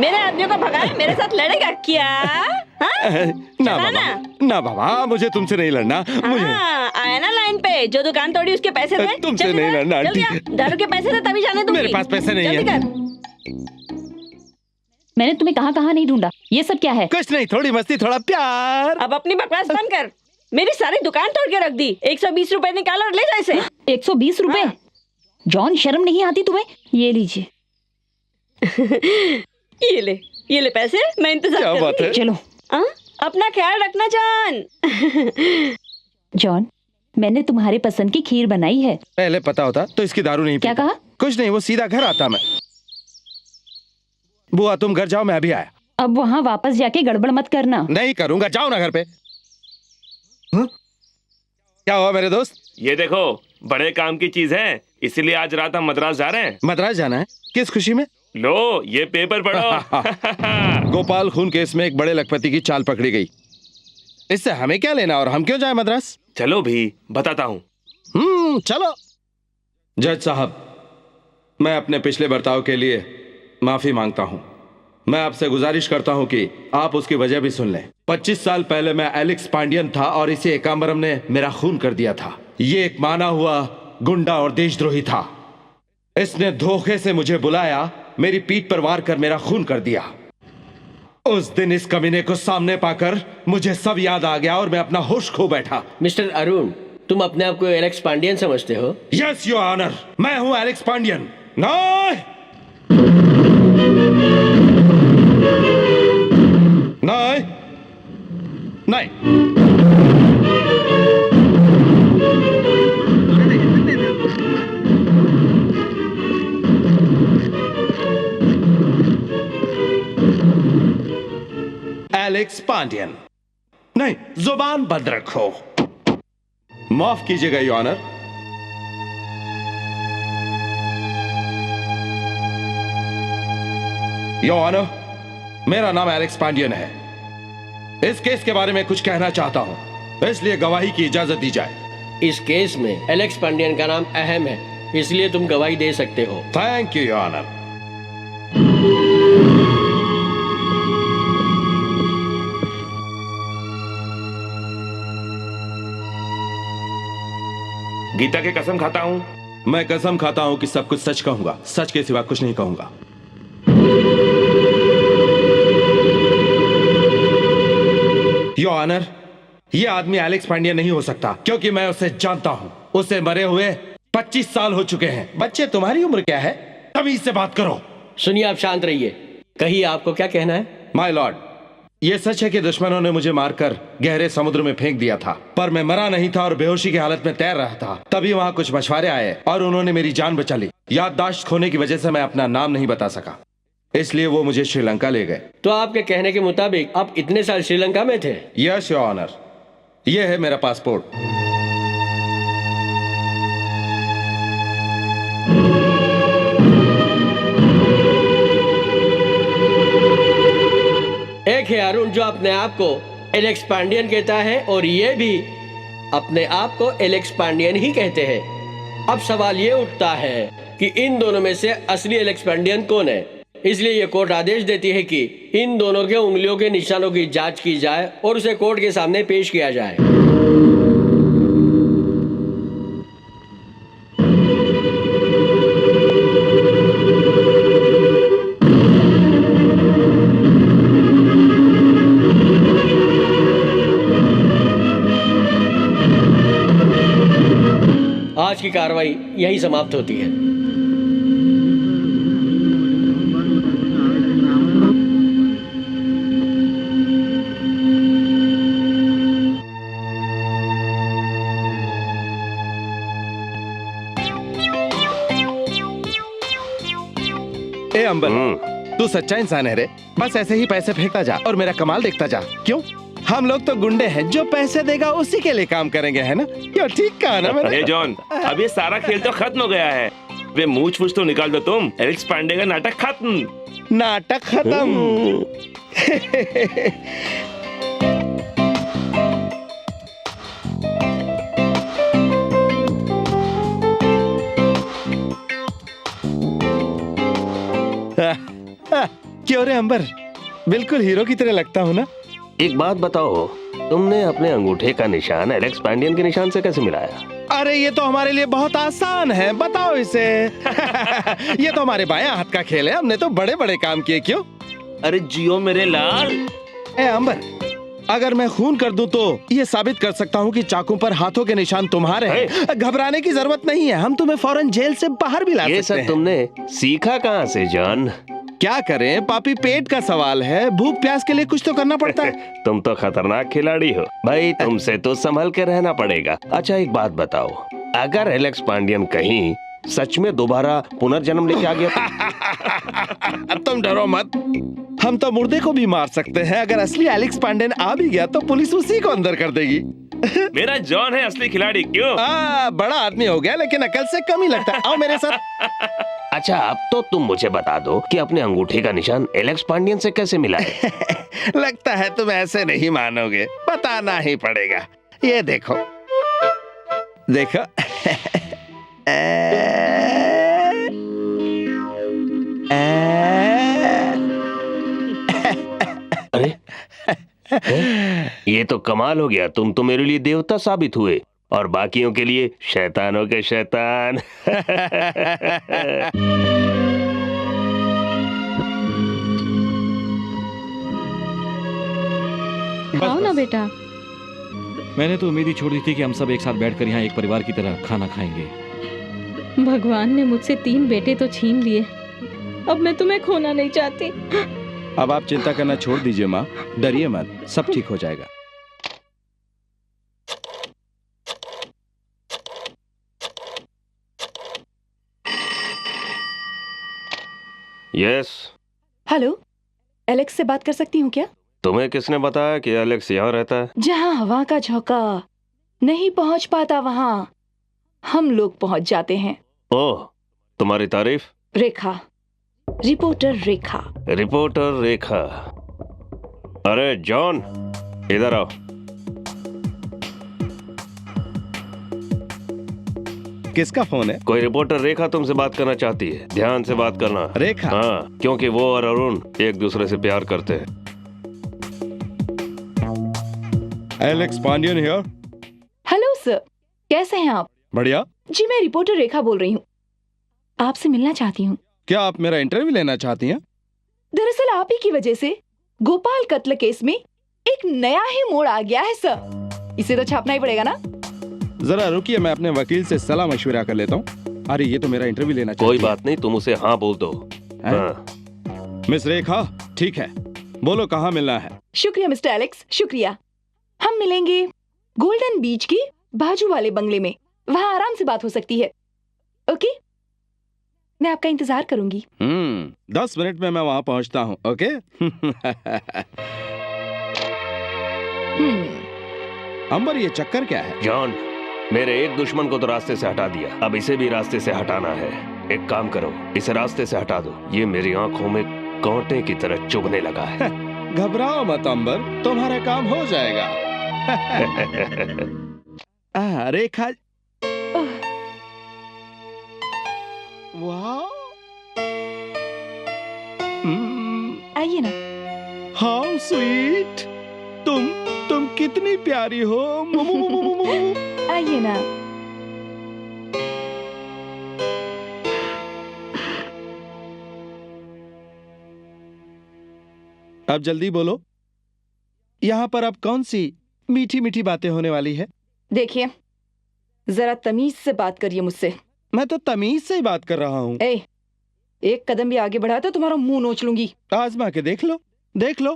मेरे आदमियों को भगाए, मेरे साथ लड़ेगा क्या? ना बाबा, ना बाबा, मुझे तुमसे नहीं लड़ना। मुझे आया ना लाइन पे, जो दुकान तोड़ी उसके पैसे दे। तुमसे नहीं लड़ना आंटी। दारू के पैसे दे तभी जाने दूंगी। मेरे पास पैसे नहीं है। मैंने तुम्हें कहाँ नहीं ढूंढा। ये सब क्या है? कुछ नहीं, थोड़ी मस्ती, थोड़ा प्यार। अब अपनी बकवास बंद कर। मेरी सारी दुकान तोड़ के रख दी। 120 रुपए निकाल और ले जा इसे। 120 रुपए? जॉन, शर्म नहीं आती तुम्हें? ये लीजिए। ये ले पैसे, मैं इंतजार क्या बात है? चलो। अपना ख्याल रखना जॉन। जॉन, मैंने तुम्हारे पसंद की खीर बनाई है। पहले पता होता तो इसकी दारू नहीं क्या कहा? कुछ नहीं, वो सीधा घर आता। मैं बुआ तुम घर जाओ, मैं अभी आया। अब वहाँ वापस जाके गड़बड़ मत करना। नहीं करूंगा, जाओ ना घर पे। क्या हुआ मेरे दोस्त? ये देखो, बड़े काम की चीज है, इसीलिए आज रात हम मद्रास जा रहे हैं। मद्रास जाना है? किस खुशी में? लो ये पेपर पढ़ो। गोपाल खून केस में एक बड़े लखपति की चाल पकड़ी गई। इससे हमें क्या लेना और हम क्यों जाए मद्रास? चलो भी बताता हूँ। चलो। जज साहब, मैं अपने पिछले बर्ताव के लिए माफी मांगता हूँ। मैं आपसे गुजारिश करता हूँ कि आप उसकी वजह भी सुन लें। 25 साल पहले मैं एलेक्स पांडियन था और इसे एकांबरम ने मेरा खून कर दिया था। ये एक माना हुआ गुंडा और देशद्रोही था। इसने धोखे से मुझे बुलाया मेरी पीठ पर वार कर मेरा खून कर दिया। उस दिन इस कमीने को सामने पाकर मुझे सब याद आ गया और मैं अपना होश खो बैठा। मिस्टर अरुण, तुम अपने आप को एलेक्स पांडियन समझते हो? यस योर ऑनर, मैं हूं एलेक्स पांडियन। नहीं नहीं नहीं। एलेक्स पांडियन नहीं, जुबान बंद रखो। माफ कीजिएगा योर ऑनर। योर ऑनर, मेरा नाम एलेक्स पांडियन है। इस केस के बारे में कुछ कहना चाहता हूं, इसलिए गवाही की इजाजत दी जाए। इस केस में एलेक्स पांडियन का नाम अहम है, इसलिए तुम गवाही दे सकते हो। Thank you your honour. Gita की कसम खाता हूं। मैं कसम खाता हूं कि सब कुछ सच कहूंगा, सच के सिवा कुछ नहीं कहूंगा। योर ऑनर, यह आदमी एलेक्स पांडियन नहीं हो सकता, क्योंकि मैं उसे जानता हूं। उसे मरे हुए 25 साल हो चुके हैं। बच्चे, तुम्हारी उम्र क्या है? तमीज से बात करो। सुनिए, आप शांत रहिए। कहिए, आपको क्या कहना है? माय लॉर्ड, यह सच है कि दुश्मनों ने मुझे मारकर गहरे समुद्र में फेंक दिया था, पर मैं मरा नहीं था और बेहोशी की हालत में तैर रहा था। तभी वहां कुछ मछुआरे आए और उन्होंने मेरी जान बचा ली। याददाश्त खोने की वजह से मैं अपना नाम नहीं बता सका, इसलिए वो मुझे श्रीलंका ले गए। तो आपके कहने के मुताबिक आप इतने साल श्रीलंका में थे? यस योर ऑनर, यह है मेरा पासपोर्ट। एक है अरुण जो अपने आप को एलेक्स पांडियन कहता है, और ये भी अपने आप को एलेक्स पांडियन ही कहते हैं। अब सवाल ये उठता है कि इन दोनों में से असली एलेक्स पांडियन कौन है? इसलिए ये कोर्ट आदेश देती है कि इन दोनों के उंगलियों के निशानों की जांच की जाए और उसे कोर्ट के सामने पेश किया जाए। आज की कार्रवाई यही समाप्त होती है। ए अंबर, तू सच्चा इंसान है रे। बस ऐसे ही पैसे फेंकता जा और मेरा कमाल देखता जा। क्यों? हम लोग तो गुंडे हैं, जो पैसे देगा उसी के लिए काम करेंगे, है ना? क्यों, ठीक कहा ना मैंने? जॉन, अब ये सारा खेल तो खत्म हो गया है। वे मूछ फूछ तो निकाल दो तुम। एलेक्स पांडे का नाटक खत्म। नाटक खत्म। क्यों रे अंबर, बिल्कुल हीरो की तरह लगता हूँ ना? एक बात बताओ, तुमने अपने अंगूठे का निशान एलेक्स पांडियन के निशान से कैसे मिलाया? अरे ये तो हमारे लिए बहुत आसान है, बताओ इसे। ये तो हमारे बायां हाथ का खेल है, हमने तो बड़े बड़े काम किए। क्यों? अरे जियो मेरे लाल। ए अंबर, अगर मैं खून कर दूं तो ये साबित कर सकता हूँ कि चाकू पर हाथों के निशान तुम्हारे हैं। घबराने की जरूरत नहीं है, हम तुम्हें फौरन जेल से बाहर भी ला सकते हैं। ये सब तुमने सीखा कहाँ से जॉन? क्या करें पापी, पेट का सवाल है, भूख प्यास के लिए कुछ तो करना पड़ता है। तुम तो खतरनाक खिलाड़ी हो भाई, तुमसे तो संभल के रहना पड़ेगा। अच्छा एक बात बताओ, अगर एलेक्स पांडियन कहीं सच में दोबारा पुनर्जन्म लेके आ गया तुम डरो मत, हम तो मुर्दे को भी मार सकते हैं। अगर असली एलेक्स पांडियन आ भी गया तो पुलिस उसी को अंदर कर देगी। मेरा जॉन है असली खिलाड़ी। क्यों? बड़ा आदमी हो गया लेकिन अकल से कम ही लगता है। आओ मेरे साथ। अच्छा अब तो तुम मुझे बता दो कि अपने अंगूठे का निशान एलेक्स पांडियन से कैसे मिला है? लगता है तुम ऐसे नहीं मानोगे, बताना ही पड़ेगा। ये देखो देखो। अरे ये तो कमाल हो गया, तुम तो मेरे लिए देवता साबित हुए और बाकियों के लिए शैतानों के शैतान। बेटा। मैंने तो उम्मीद ही छोड़ दी थी कि हम सब एक साथ बैठकर यहाँ एक परिवार की तरह खाना खाएंगे। भगवान ने मुझसे 3 बेटे तो छीन लिए, अब मैं तुम्हें खोना नहीं चाहती। अब आप चिंता करना छोड़ दीजिए माँ, डरिए मत, सब ठीक हो जाएगा। यस। हेलो, एलेक्स से बात कर सकती हूँ क्या? तुम्हें किसने बताया कि एलेक्स यहाँ रहता है? जहाँ हवा का झोंका नहीं पहुँच पाता वहाँ हम लोग पहुँच जाते हैं। ओह, तुम्हारी तारीफ। रेखा, रिपोर्टर रेखा। रिपोर्टर रेखा। अरे जॉन, इधर आओ। किसका फोन है? कोई रिपोर्टर रेखा तुमसे बात करना चाहती है, ध्यान से बात करना। रेखा? हाँ, क्योंकि वो और अरुण एक दूसरे से प्यार करते हैं। Alex Pandian here. Hello sir, कैसे हैं आप? बढ़िया। जी मैं रिपोर्टर रेखा बोल रही हूँ, आपसे मिलना चाहती हूँ। क्या आप मेरा इंटरव्यू लेना चाहती हैं? दरअसल आप ही की वजह से गोपाल कत्ल केस में एक नया ही मोड़ आ गया है सर, इसे तो छापना ही पड़ेगा ना। जरा रुकिए, मैं अपने वकील से सलाह मशविरा कर लेता हूँ। अरे ये तो मेरा इंटरव्यू लेना चाहती कोई बात नहीं, तुम उसे हाँ बोल दो। हाँ। मिस रेखा, ठीक है, बोलो कहाँ मिलना है? शुक्रिया मिस्टर एलेक्स, शुक्रिया। हम मिलेंगे गोल्डन बीच की बाजू वाले बंगले में, वहाँ आराम से बात हो सकती है। ओके, मैं आपका इंतजार करूंगी। 10 मिनट में मैं वहाँ पहुँचता हूँ। ओके। अंबर, ये चक्कर क्या है? जॉन, मेरे एक दुश्मन को तो रास्ते से हटा दिया, अब इसे भी रास्ते से हटाना है। एक काम करो, इसे रास्ते से हटा दो, ये मेरी आंखों में कांटे की तरह चुभने लगा है। घबराओ मत अंबर, तुम्हारा काम हो जाएगा। रेखा, वाह, आइए ना। हाउ स्वीट, तुम कितनी प्यारी हो। आइए ना। अब जल्दी बोलो, यहाँ पर अब कौन सी मीठी मीठी बातें होने वाली है? देखिए, जरा तमीज से बात करिए मुझसे। मैं तो तमीज से ही बात कर रहा हूँ। एक कदम भी आगे बढ़ा तो तुम्हारा मुंह नोच लूंगी। आजमा के देख लो, देख लो।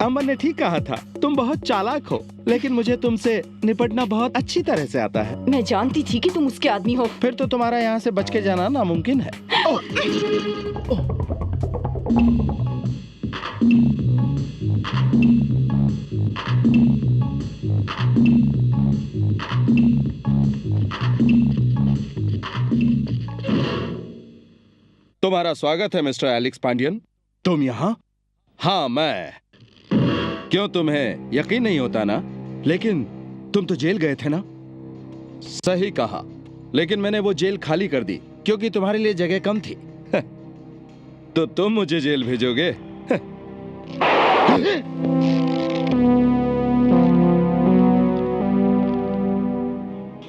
अमन ने ठीक कहा था, तुम बहुत चालाक हो, लेकिन मुझे तुमसे निपटना बहुत अच्छी तरह से आता है। मैं जानती थी कि तुम उसके आदमी हो। फिर तो तुम्हारा यहाँ से बच के जाना नामुमकिन है। तुम्हारा स्वागत है मिस्टर एलेक्स पांडियन। तुम यहाँ? हाँ मैं। क्यों, तुम्हें यकीन नहीं होता ना? लेकिन तुम तो जेल गए थे ना? सही कहा, लेकिन मैंने वो जेल खाली कर दी क्योंकि तुम्हारे लिए जगह कम थी। तो तुम मुझे जेल भेजोगे?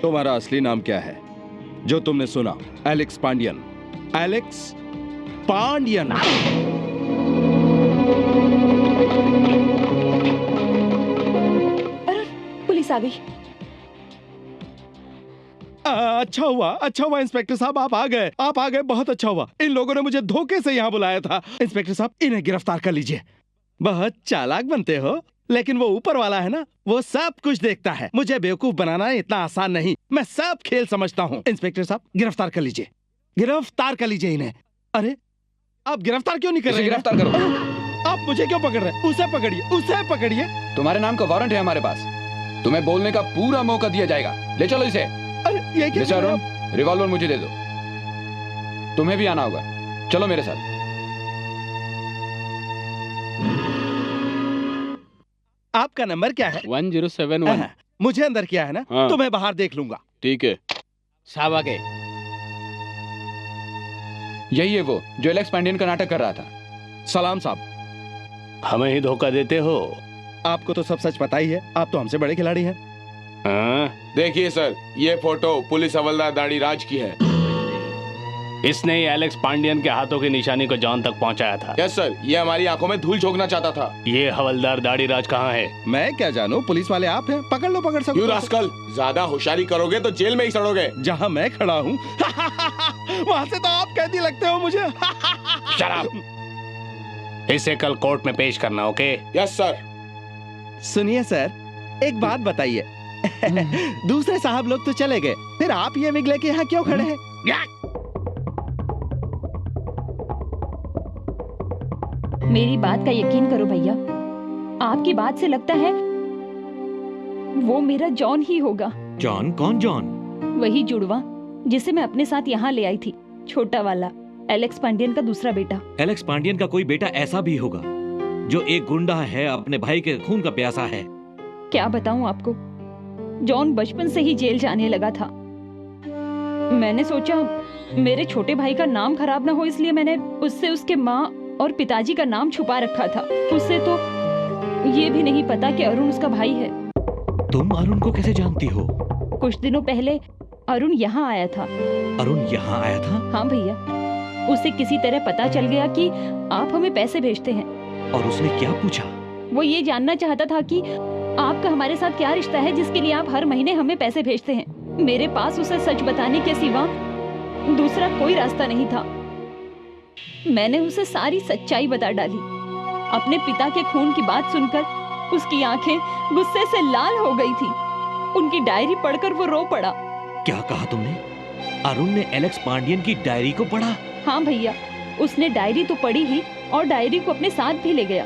तुम्हारा असली नाम क्या है जो तुमने सुना? Alex Pandian. Alex Pandian. Police आ गई। अच्छा हुआ इंस्पेक्टर साहब, आप आ गए, बहुत अच्छा हुआ। इन लोगों ने मुझे धोखे से यहाँ बुलाया था। इंस्पेक्टर साहब, इन्हें गिरफ्तार कर लीजिए। बहुत चालाक बनते हो, लेकिन वो ऊपर वाला है ना, वो सब कुछ देखता है। मुझे बेवकूफ बनाना इतना आसान नहीं, मैं सब खेल समझता हूँ। इंस्पेक्टर साहब, गिरफ्तार कर लीजिए, गिरफ्तार कर लीजिए इन्हें। अरे, आप गिरफ्तार क्यों नहीं कर रहे? गिरफ्तार करो। आप मुझे क्यों पकड़ रहे हैं? उसे पकड़िए, उसे पकड़िए। तुम्हारे नाम का वारंट है हमारे पास, तुम्हें बोलने का पूरा मौका दिया जाएगा। ले चलो इसे। ये क्या? मिस्टर अरुण, रिवॉल्वर मुझे दे दो। तुम्हें भी आना होगा, चलो मेरे साथ। आपका नंबर क्या है? 1071। मुझे अंदर किया है ना? हाँ। तो मैं बाहर देख लूंगा। ठीक है साहब, आगे। यही है वो जो एलेक्स पांडियन का नाटक कर रहा था। सलाम साहब। हमें ही धोखा देते हो। आपको तो सब सच पता ही है, आप तो हमसे बड़े खिलाड़ी हैं। देखिए सर, ये फोटो पुलिस हवलदार दाढ़ी राज की है। इसने ही एलेक्स पांडियन के हाथों की निशानी को जॉन तक पहुंचाया था। यस सर, ये हमारी आंखों में धूल झोंकना चाहता था। ये हवलदार दाढ़ीराज कहाँ है? मैं क्या जानू, पुलिस वाले आप हैं, पकड़ लो पकड़ सकते। यू रास्कल, ज्यादा होशियारी करोगे तो जेल में ही सड़ोगे। जहाँ मैं खड़ा हूँ वहाँ से तो आप कैदी लगते हो मुझे। शराब। इसे कल कोर्ट में पेश करना, ओके? Yes sir. सुनिए सर, एक बात बताइए। दूसरे साहब लोग तो चले गए, फिर आप ये मिग लेके यहाँ क्यों खड़े हैं? मेरी बात का यकीन करो भैया, आपकी बात से लगता है वो मेरा जॉन ही होगा। जॉन? कौन जॉन? वही जुड़वा जिसे मैं अपने साथ यहाँ ले आई थी, छोटा वाला, एलेक्स पांडियन का दूसरा बेटा। एलेक्स पांडियन का कोई बेटा ऐसा भी होगा जो एक गुंडा है, अपने भाई के खून का प्यासा है। क्या बताऊं आपको, जॉन बचपन से ही जेल जाने लगा था। मैंने सोचा मेरे छोटे भाई का नाम खराब ना हो, इसलिए मैंने उससे उसके माँ और पिताजी का नाम छुपा रखा था। उसे तो ये भी नहीं पता कि अरुण उसका भाई है। तुम अरुण को कैसे जानती हो? कुछ दिनों पहले अरुण यहाँ आया था। अरुण यहाँ आया था? हाँ भैया, उसे किसी तरह पता चल गया कि आप हमें पैसे भेजते हैं। और उसने क्या पूछा? वो ये जानना चाहता था कि आपका हमारे साथ क्या रिश्ता है जिसके लिए आप हर महीने हमें पैसे भेजते हैं। मेरे पास उसे सच बताने के सिवा दूसरा कोई रास्ता नहीं था। मैंने उसे सारी सच्चाई बता डाली। अपने पिता के खून की बात सुनकर उसकी आंखें गुस्से से लाल हो गई थी। उनकी डायरी पढ़कर वो रो पड़ा। क्या कहा तुमने? अरुण ने एलेक्स पांडियन की डायरी को पढ़ा? हाँ भैया, उसने डायरी तो पढ़ी ही और डायरी को अपने साथ भी ले गया।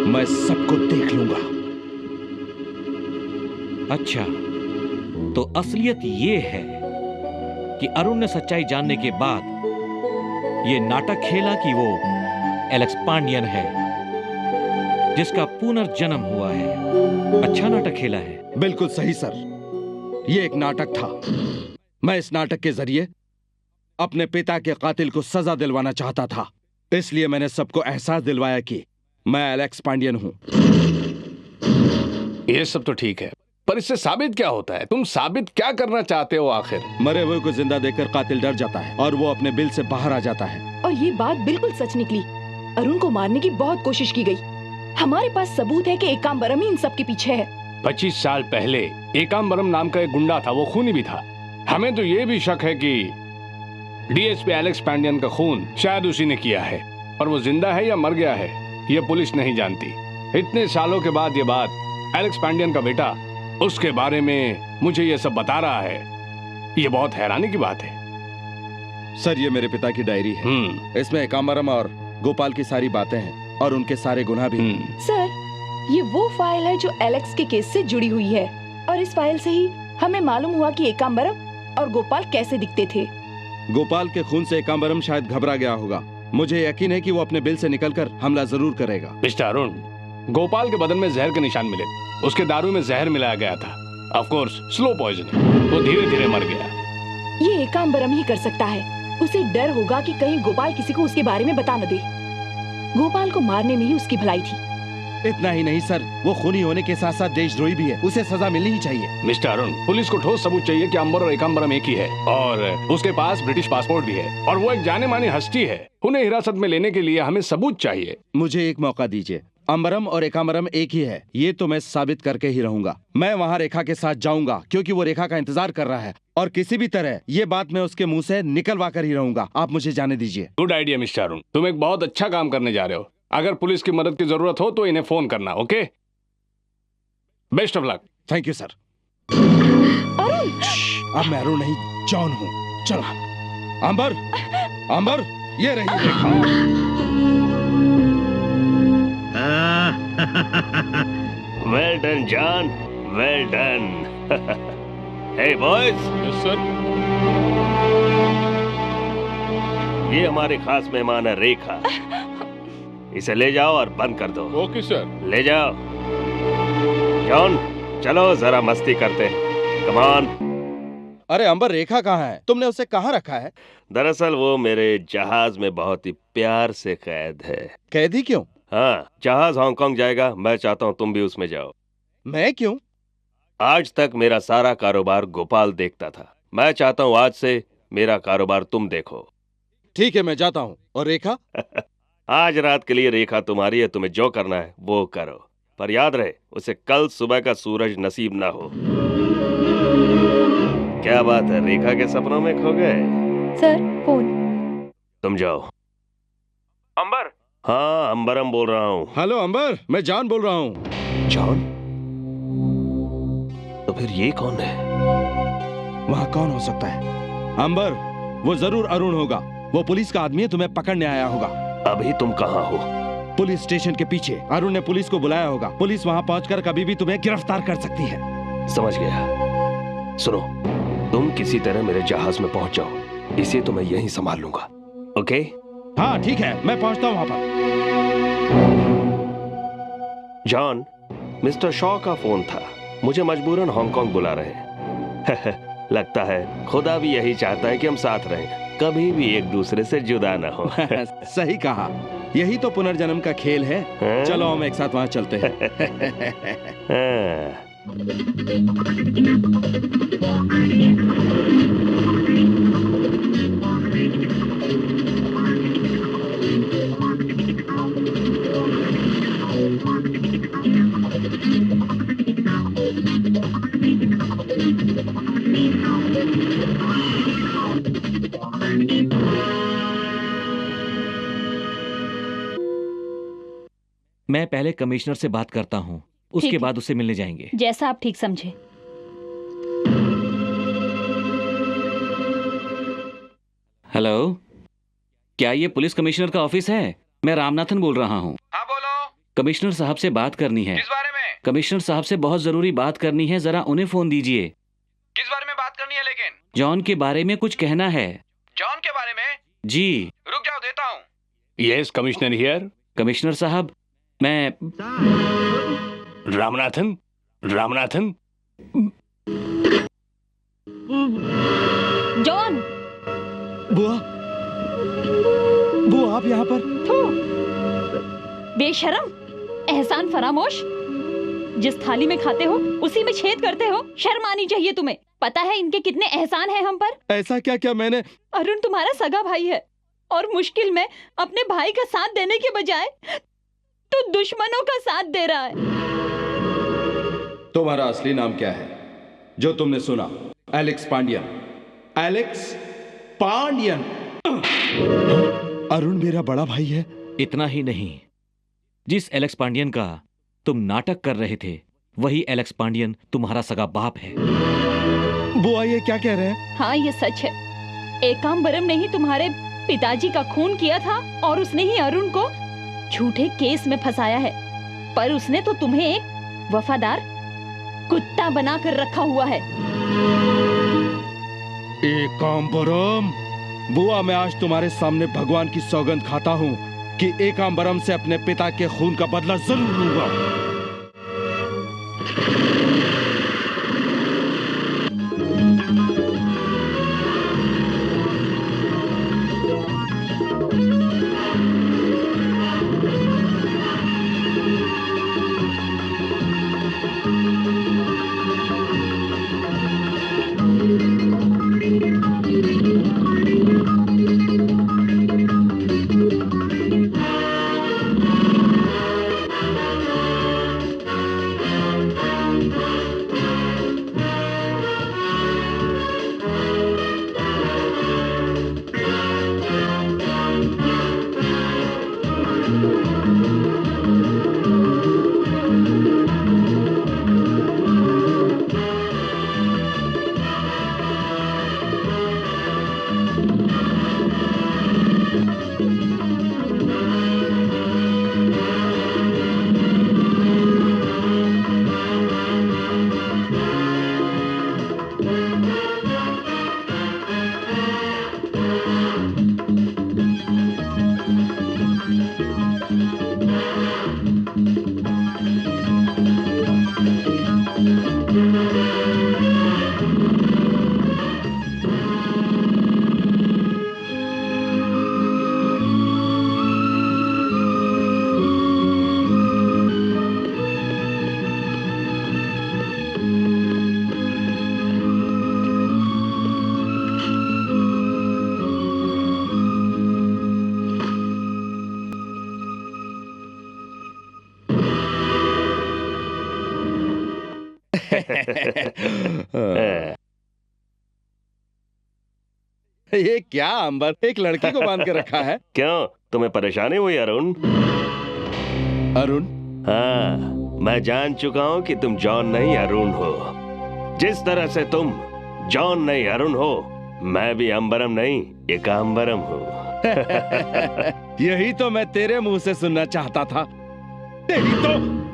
मैं सबको देख लूंगा। अच्छा, तो असलियत ये है कि अरुण ने सच्चाई जानने के बाद ये नाटक खेला कि वो एलेक्स पांडियन है जिसका पुनर्जन्म हुआ है। अच्छा नाटक खेला है। बिल्कुल सही सर, ये एक नाटक था। मैं इस नाटक के जरिए अपने पिता के कातिल को सजा दिलवाना चाहता था, इसलिए मैंने सबको एहसास दिलवाया कि मैं एलेक्स पांडियन हूं। ये सब तो ठीक है, पर इससे साबित क्या होता है? तुम साबित क्या करना चाहते हो आखिर? मरे हुए को जिंदा देखकर कातिल डर जाता है और वो अपने बिल से बाहर आ जाता है। और ये बात बिल्कुल सच निकली। अरुण को मारने की बहुत कोशिश की गई। हमारे पास सबूत है कि एकाम्बरम ही इन सब के पीछे है। 25 साल पहले एकाम्बरम नाम का एक गुंडा था, वो खूनी भी था। हमें तो ये भी शक है कि डीएसपी एलेक्स पांडियन का खून शायद उसी ने किया है, पर वो जिंदा है या मर गया है ये पुलिस नहीं जानती। इतने सालों के बाद ये बात एलेक्स पांडियन का बेटा उसके बारे में मुझे ये सब बता रहा है, ये बहुत हैरानी की बात है। सर, ये मेरे पिता की डायरी है। इसमें एकाम्बरम और गोपाल की सारी बातें हैं और उनके सारे गुनाह भी। सर, ये वो फाइल है जो एलेक्स के केस से जुड़ी हुई है और इस फाइल से ही हमें मालूम हुआ कि एकाम्बरम और गोपाल कैसे दिखते थे। गोपाल के खून से एकाम्बरम शायद घबरा गया होगा। मुझे यकीन है कि वो अपने बिल से निकलकर हमला जरूर करेगा। मिस्टर अरुण, गोपाल के बदन में जहर के निशान मिले। उसके दारू में जहर मिलाया गया था, ऑफ कोर्स स्लो पॉइजनिंग। वो धीरे धीरे मर गया। ये एकाम्बरम ही कर सकता है। उसे डर होगा कि कहीं गोपाल किसी को उसके बारे में बता न दे। गोपाल को मारने में ही उसकी भलाई थी। इतना ही नहीं सर, वो खूनी होने के साथ साथ देशद्रोही भी है। उसे सजा मिलनी ही चाहिए। मिस्टर अरुण, पुलिस को ठोस सबूत चाहिए कि अंबर और एकाम्बरम एक ही है और उसके पास ब्रिटिश पासपोर्ट भी है और वो एक जाने मानी हस्ती है। उन्हें हिरासत में लेने के लिए हमें सबूत चाहिए। मुझे एक मौका दीजिए। अंबरम और एकाम्बरम एक ही है, ये तो मैं साबित करके ही रहूंगा। मैं वहाँ रेखा के साथ जाऊंगा क्योंकि वो रेखा का इंतजार कर रहा है और किसी भी तरह ये बात मैं उसके मुंह से निकलवा कर ही रहूंगा। आप मुझे जाने दीजिए। गुड आइडिया मिस्टर अरुण, तुम एक बहुत अच्छा काम करने जा रहे हो। अगर पुलिस की मदद की जरूरत हो तो इन्हें फोन करना, okay? Best of luck. Thank you sir. अब मैं अरुण नहीं, जॉन हूँ। चलो अंबर, अंबर, ये रही Rekha. Well done John, well done. Hey boys. Yes sir. ये हमारे खास मेहमान है रेखा। इसे ले जाओ और बंद कर दो। Okay sir. ले जाओ। जॉन, चलो जरा मस्ती करते हैं। Come on. अरे अंबर, रेखा कहाँ है? तुमने उसे कहाँ रखा है? दरअसल वो मेरे जहाज में बहुत ही प्यार से कैद है। कैदी क्यों? हाँ, जहाज हांगकांग जाएगा, मैं चाहता हूँ तुम भी उसमें जाओ। मैं क्यों? आज तक मेरा सारा कारोबार गोपाल देखता था, मैं चाहता हूँ आज से मेरा कारोबार तुम देखो। ठीक है, मैं जाता हूँ। और रेखा? आज रात के लिए रेखा तुम्हारी है, तुम्हें जो करना है वो करो, पर याद रहे उसे कल सुबह का सूरज नसीब ना हो। क्या बात है, रेखा के सपनों में खो गए? Sir, phone. तुम जाओ। अंबर? हाँ, अंबरम बोल रहा हूँ। हेलो अंबर, मैं जॉन बोल रहा हूँ। जॉन? तो फिर ये कौन है? वहाँ कौन हो सकता है? अंबर, वो जरूर अरुण होगा। वो पुलिस का आदमी है, तुम्हें पकड़ने आया होगा। अभी तुम कहाँ हो? पुलिस स्टेशन के पीछे। अरुण ने पुलिस को बुलाया होगा। पुलिस वहाँ पहुंचकर कभी भी तुम्हें गिरफ्तार कर सकती है। समझ गया। सुनो, तुम किसी तरह मेरे जहाज में पहुंच जाओ, इसे तो मैं यहीं संभाल लूंगा। ओके? हाँ ठीक है, मैं पहुंचता हूँ वहाँ पर। जॉन, मिस्टर शॉ का फोन था, मुझे मजबूरन हांगकांग बुला रहे हैं। लगता है खुदा भी यही चाहता है कि हम साथ रहें, कभी भी एक दूसरे से जुदा ना हो। सही कहा, यही तो पुनर्जन्म का खेल है। चलो हम एक साथ वहाँ चलते हैं। मैं पहले कमिश्नर से बात करता हूँ, उसके बाद उससे मिलने जाएंगे। जैसा आप ठीक समझे। हेलो, क्या ये पुलिस कमिश्नर का ऑफिस है? मैं रामनाथन बोल रहा हूँ। हाँ बोलो। कमिश्नर साहब से बात करनी है। किस बारे में? कमिश्नर साहब से बहुत जरूरी बात करनी है, जरा उन्हें फोन दीजिए। किस बारे में बात करनी है लेकिन? जॉन के बारे में कुछ कहना है। जॉन के बारे में? जी। रुक जाओ, देता हूँ। Yes commissioner here. कमिश्नर साहब, मैं रामनाथन। रामनाथन। जॉन। बुआ, बुआ आप यहाँ पर? बेशरम, एहसान फरामोश। जिस थाली में खाते हो उसी में छेद करते हो। शर्म आनी चाहिए तुम्हें। पता है इनके कितने एहसान हैं हम पर? ऐसा क्या क्या मैंने? अरुण तुम्हारा सगा भाई है और मुश्किल में अपने भाई का साथ देने के बजाय तो दुश्मनों का साथ दे रहा है। तुम्हारा असली नाम क्या है जो तुमने सुना? एलेक्स पांडियन। एलेक्स पांडियन। अरुण मेरा बड़ा भाई है। इतना ही नहीं, जिस एलेक्स पांडियन का तुम नाटक कर रहे थे वही एलेक्स पांडियन तुम्हारा सगा बाप है। बुआ ये क्या कह रहे हैं? हाँ ये सच है। एकाम्बरम ने ही तुम्हारे पिताजी का खून किया था और उसने ही अरुण को झूठे केस में फंसाया है। पर उसने तो तुम्हें एक वफादार कुत्ता बनाकर रखा हुआ है। एकाम्बरम, बुआ मैं आज तुम्हारे सामने भगवान की सौगंध खाता हूँ कि एकाम्बरम से अपने पिता के खून का बदला जरूर लूंगा। ये क्या अंबर, एक लड़की को बांध के रखा है? क्यों, तुम्हें परेशानी हुई अरुण? अरुण? हाँ, मैं जान चुका हूँ कि तुम जॉन नहीं अरुण हो। जिस तरह से तुम जॉन नहीं अरुण हो, मैं भी अंबरम नहीं एकांबरम हूँ। यही तो मैं तेरे मुंह से सुनना चाहता था। तेरी तो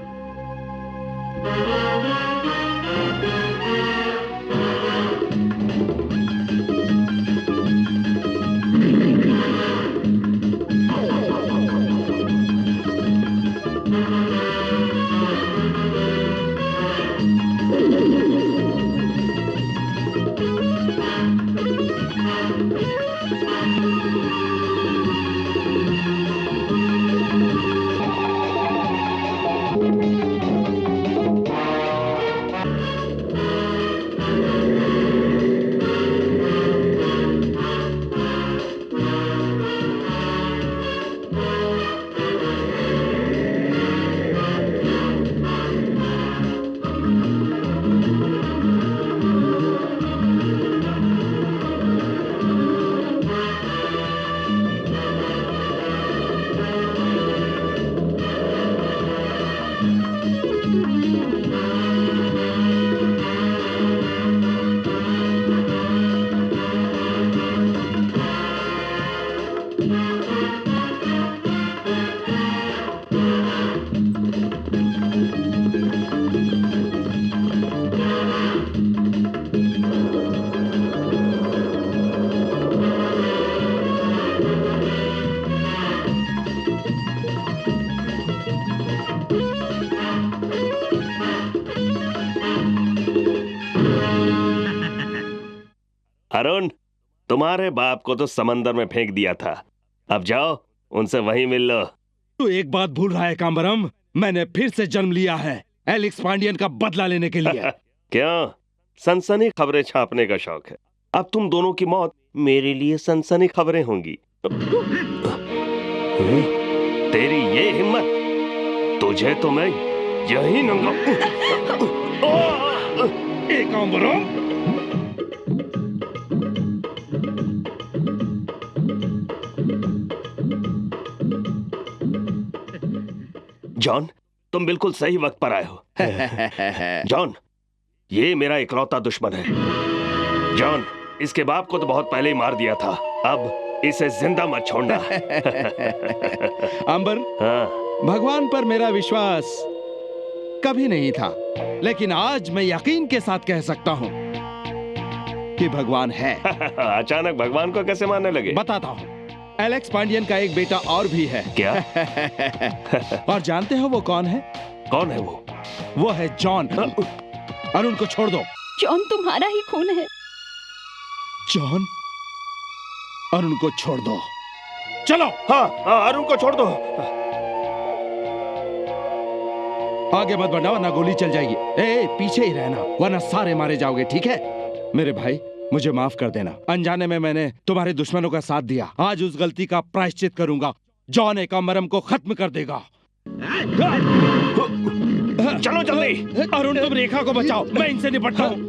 अरुण, तुम्हारे बाप को तो समंदर में फेंक दिया था। अब जाओ उनसे वहीं मिल लो। तू एक बात भूल रहा है कांबरम, मैंने फिर से जन्म लिया है एलेक्स पांडियन का बदला लेने के लिए। क्यों, सनसनी खबरें छापने का शौक है? अब तुम दोनों की मौत मेरे लिए सनसनी खबरें होंगी। तेरी ये हिम्मत, तुझे तो मैं यही नंगा। कांबरम, जॉन, तुम बिल्कुल सही वक्त पर आए हो। जॉन, ये मेरा इकलौता दुश्मन है। जॉन, इसके बाप को तो बहुत पहले ही मार दिया था, अब इसे जिंदा मत छोड़ना। अंबर, हाँ। भगवान पर मेरा विश्वास कभी नहीं था, लेकिन आज मैं यकीन के साथ कह सकता हूँ कि भगवान है। अचानक भगवान को कैसे मानने लगे? बताता हूँ। एलेक्स पांडियन का एक बेटा और भी है। क्या? और जानते हो वो कौन है? कौन है वो? वो है जॉन। अरुण को छोड़ दो। जॉन तुम्हारा ही खून है। जॉन, अरुण को छोड़ दो। चलो। हाँ, अरुण को छोड़ दो। आगे मत बढ़ना वरना गोली चल जाएगी। ए, पीछे ही रहना वरना सारे मारे जाओगे, ठीक है? मेरे भाई, मुझे माफ कर देना। अनजाने में मैंने तुम्हारे दुश्मनों का साथ दिया। आज उस गलती का प्रायश्चित करूंगा। जॉन एकांबरम को खत्म कर देगा। चलो जल्दी। अरुण, तुम रेखा को बचाओ, मैं इनसे निपटता हूँ।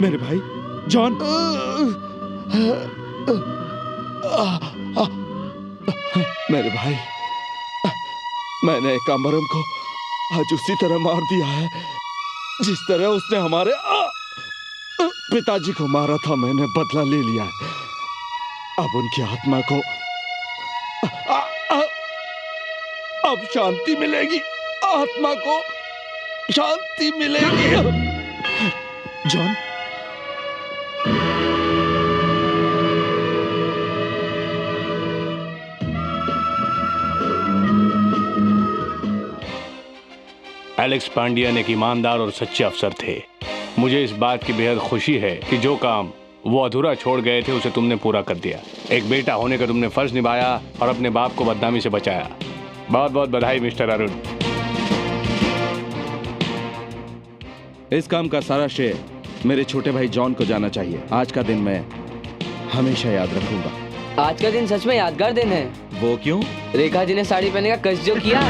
मेरे भाई जॉन, मेरे भाई, मैंने कामरम को आज उसी तरह मार दिया है जिस तरह उसने हमारे पिताजी को मारा था। मैंने बदला ले लिया है। अब उनकी आत्मा को अब शांति मिलेगी, आत्मा को शांति मिलेगी। जॉन, एलेक्स पांडियन एक ईमानदार और सच्चे अफसर थे। मुझे इस बात की बेहद खुशी है कि जो काम वो अधूरा छोड़ गए थे उसे तुमने पूरा कर दिया। एक बेटा होने का तुमने फर्ज निभाया और अपने बाप को बदनामी से बचाया। बहुत बहुत बधाई मिस्टर अरुण। इस काम का सारा श्रेय मेरे छोटे भाई जॉन को जाना चाहिए। आज का दिन मैं हमेशा याद रखूंगा। आज का दिन सच में यादगार दिन है। वो क्यों? रेखा जी ने साड़ी पहनने का कष्ट जो किया।